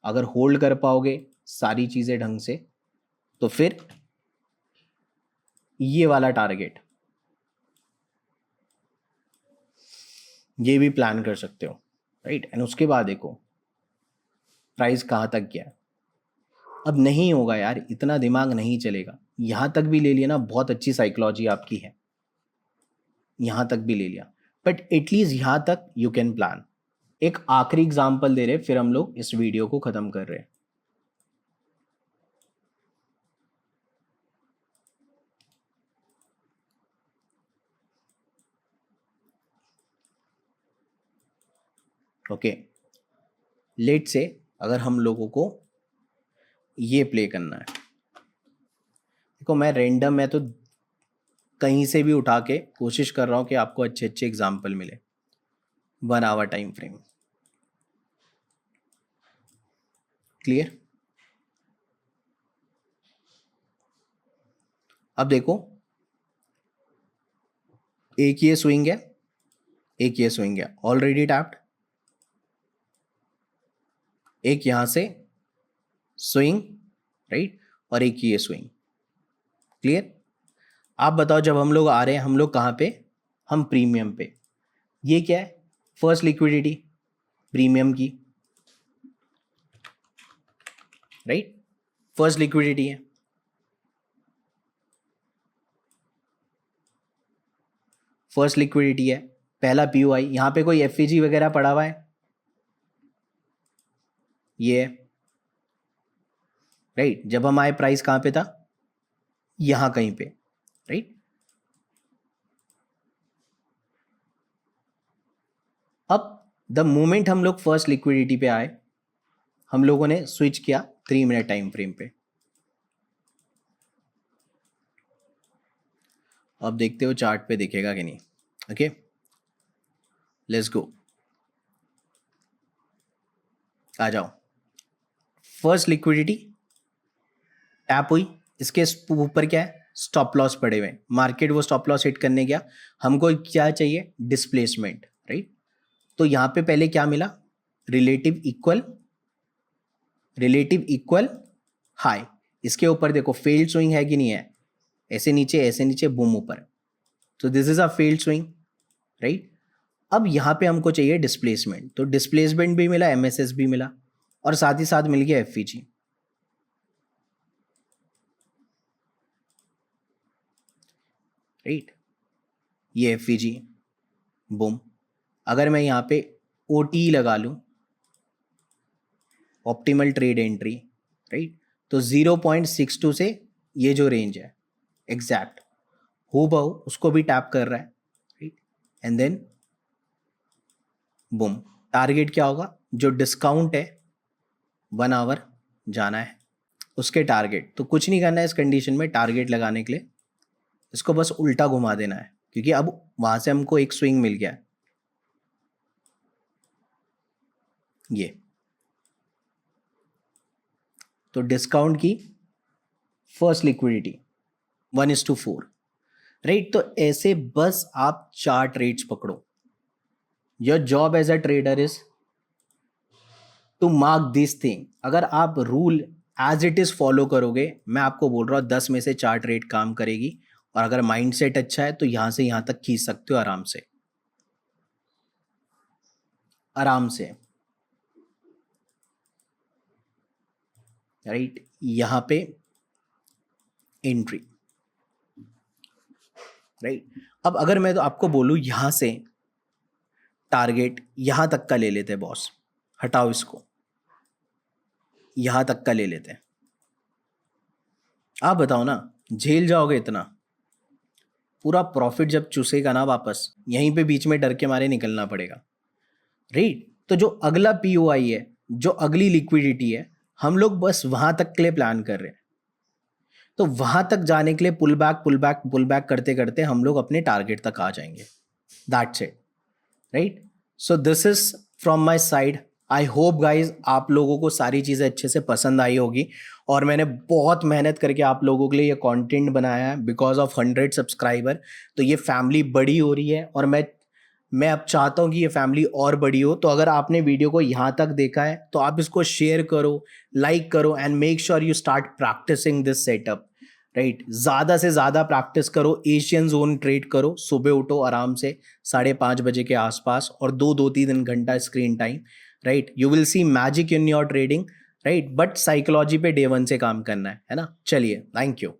अगर होल्ड कर पाओगे सारी चीज़ें ढंग से, तो फिर ये वाला टारगेट, ये भी प्लान कर सकते हो, राइट। एंड उसके बाद देखो प्राइस कहाँ तक गया। अब नहीं होगा यार, इतना दिमाग नहीं चलेगा, यहाँ तक भी ले लिया ना, बहुत अच्छी साइकोलॉजी आपकी है, यहाँ तक भी ले लिया, बट एटलीस्ट यहाँ तक यू कैन प्लान। एक आखिरी एग्जाम्पल दे रहे, फिर हम लोग इस वीडियो को खत्म कर रहे हैं। ओके, लेट से अगर हम लोगों को ये प्ले करना है, देखो मैं रेंडम, मैं तो कहीं से भी उठा के कोशिश कर रहा हूँ कि आपको अच्छे अच्छे एग्जाम्पल मिले। 1 आवर टाइम फ्रेम, क्लियर। अब देखो, एक ये स्विंग है, एक ये स्विंग है ऑलरेडी टैप्ड, एक यहां से स्विंग, राइट, और एक ये स्विंग, क्लियर। आप बताओ, जब हम लोग आ रहे हैं, हम लोग कहाँ पे? हम प्रीमियम पे। ये क्या है? फर्स्ट लिक्विडिटी प्रीमियम की, राइट, फर्स्ट लिक्विडिटी है। फर्स्ट लिक्विडिटी है, पहला पीओआई। यहां पे कोई एफईजी वगैरह पड़ा हुआ है, ये राइट। जब हम आए प्राइस कहां पे था, यहां कहीं पे, राइट। अब द मोमेंट हम लोग फर्स्ट लिक्विडिटी पे आए, हम लोगों ने स्विच किया 3 मिनट टाइम फ्रेम पे। अब देखते हो चार्ट पे दिखेगा कि नहीं। ओके, लेट्स गो, आ जाओ। फर्स्ट लिक्विडिटी टैप हुई, इसके ऊपर क्या है, स्टॉप लॉस पड़े हुए। मार्केट वो स्टॉप लॉस हिट करने गया, हमको क्या चाहिए, डिस्प्लेसमेंट, राइट। तो यहां पे पहले क्या मिला, रिलेटिव इक्वल हाई। इसके ऊपर देखो फेल्ड स्विंग है कि नहीं है, ऐसे नीचे बूम ऊपर। तो this is a failed swing, right. अब यहां पे हमको चाहिए डिस्प्लेसमेंट, तो डिस्प्लेसमेंट भी मिला, एमएसएस भी मिला, और साथ ही साथ मिल गया एफईजी, राइट। ये एफईजी बूम। अगर मैं यहां पे ओटी लगा लूं, ऑप्टिमल ट्रेड एंट्री, राइट, तो 0.62 से ये जो रेंज है एग्जैक्ट हूबहू उसको भी टैप कर रहा है, right. And then boom. Target क्या होगा, जो डिस्काउंट है 1 आवर जाना है उसके टारगेट। तो कुछ नहीं करना है इस कंडीशन में, टारगेट लगाने के लिए इसको बस उल्टा घुमा देना है, क्योंकि अब वहां से हमको एक स्विंग मिल गया है, ये। तो डिस्काउंट की फर्स्ट लिक्विडिटी 1:4, राइट। तो ऐसे बस आप 4 ट्रेड्स पकड़ो। Your job as a trader is to mark this thing. अगर आप rule as it is follow करोगे, मैं आपको बोल रहा हूँ 10 में से 4 ट्रेड काम करेगी। और अगर माइंडसेट अच्छा है तो यहां से यहां तक खींच सकते हो आराम से, आराम से, राइट। यहां पे एंट्री, राइट। अब अगर मैं तो आपको बोलूं यहां से टारगेट यहां तक का ले लेते हैं बॉस, हटाओ इसको, यहां तक का ले लेते हैं। आप बताओ ना, झेल जाओगे इतना? पूरा प्रॉफिट जब चूसेगा ना वापस, यहीं पे बीच में डर के मारे निकलना पड़ेगा, राइट। तो जो अगला पीओआई है, जो अगली लिक्विडिटी है, हम लोग बस वहां तक के लिए प्लान कर रहे हैं। तो वहां तक जाने के लिए पुल बैक करते करते हम लोग अपने टारगेट तक आ जाएंगे। That's it, right. So this is from my side. I hope guys आप लोगों को सारी चीज़ें अच्छे से पसंद आई होगी, और मैंने बहुत मेहनत करके आप लोगों के लिए ये कंटेंट बनाया है बिकॉज ऑफ 100 सब्सक्राइबर। तो ये फैमिली बड़ी हो रही है, और मैं अब चाहता हूँ कि ये फैमिली और बड़ी हो। तो अगर आपने वीडियो को यहाँ तक देखा है तो आप इसको शेयर करो, लाइक करो, and make sure you start practicing this setup, right. ज़्यादा से ज़्यादा प्रैक्टिस करो, एशियन जोन ट्रेड करो, सुबह उठो आराम से 5:30 बजे के आसपास, और 2-3 घंटा screen time, right. You will see magic in your trading, right. But psychology पे डे 1 से काम करना है ना। चलिए, थैंक यू।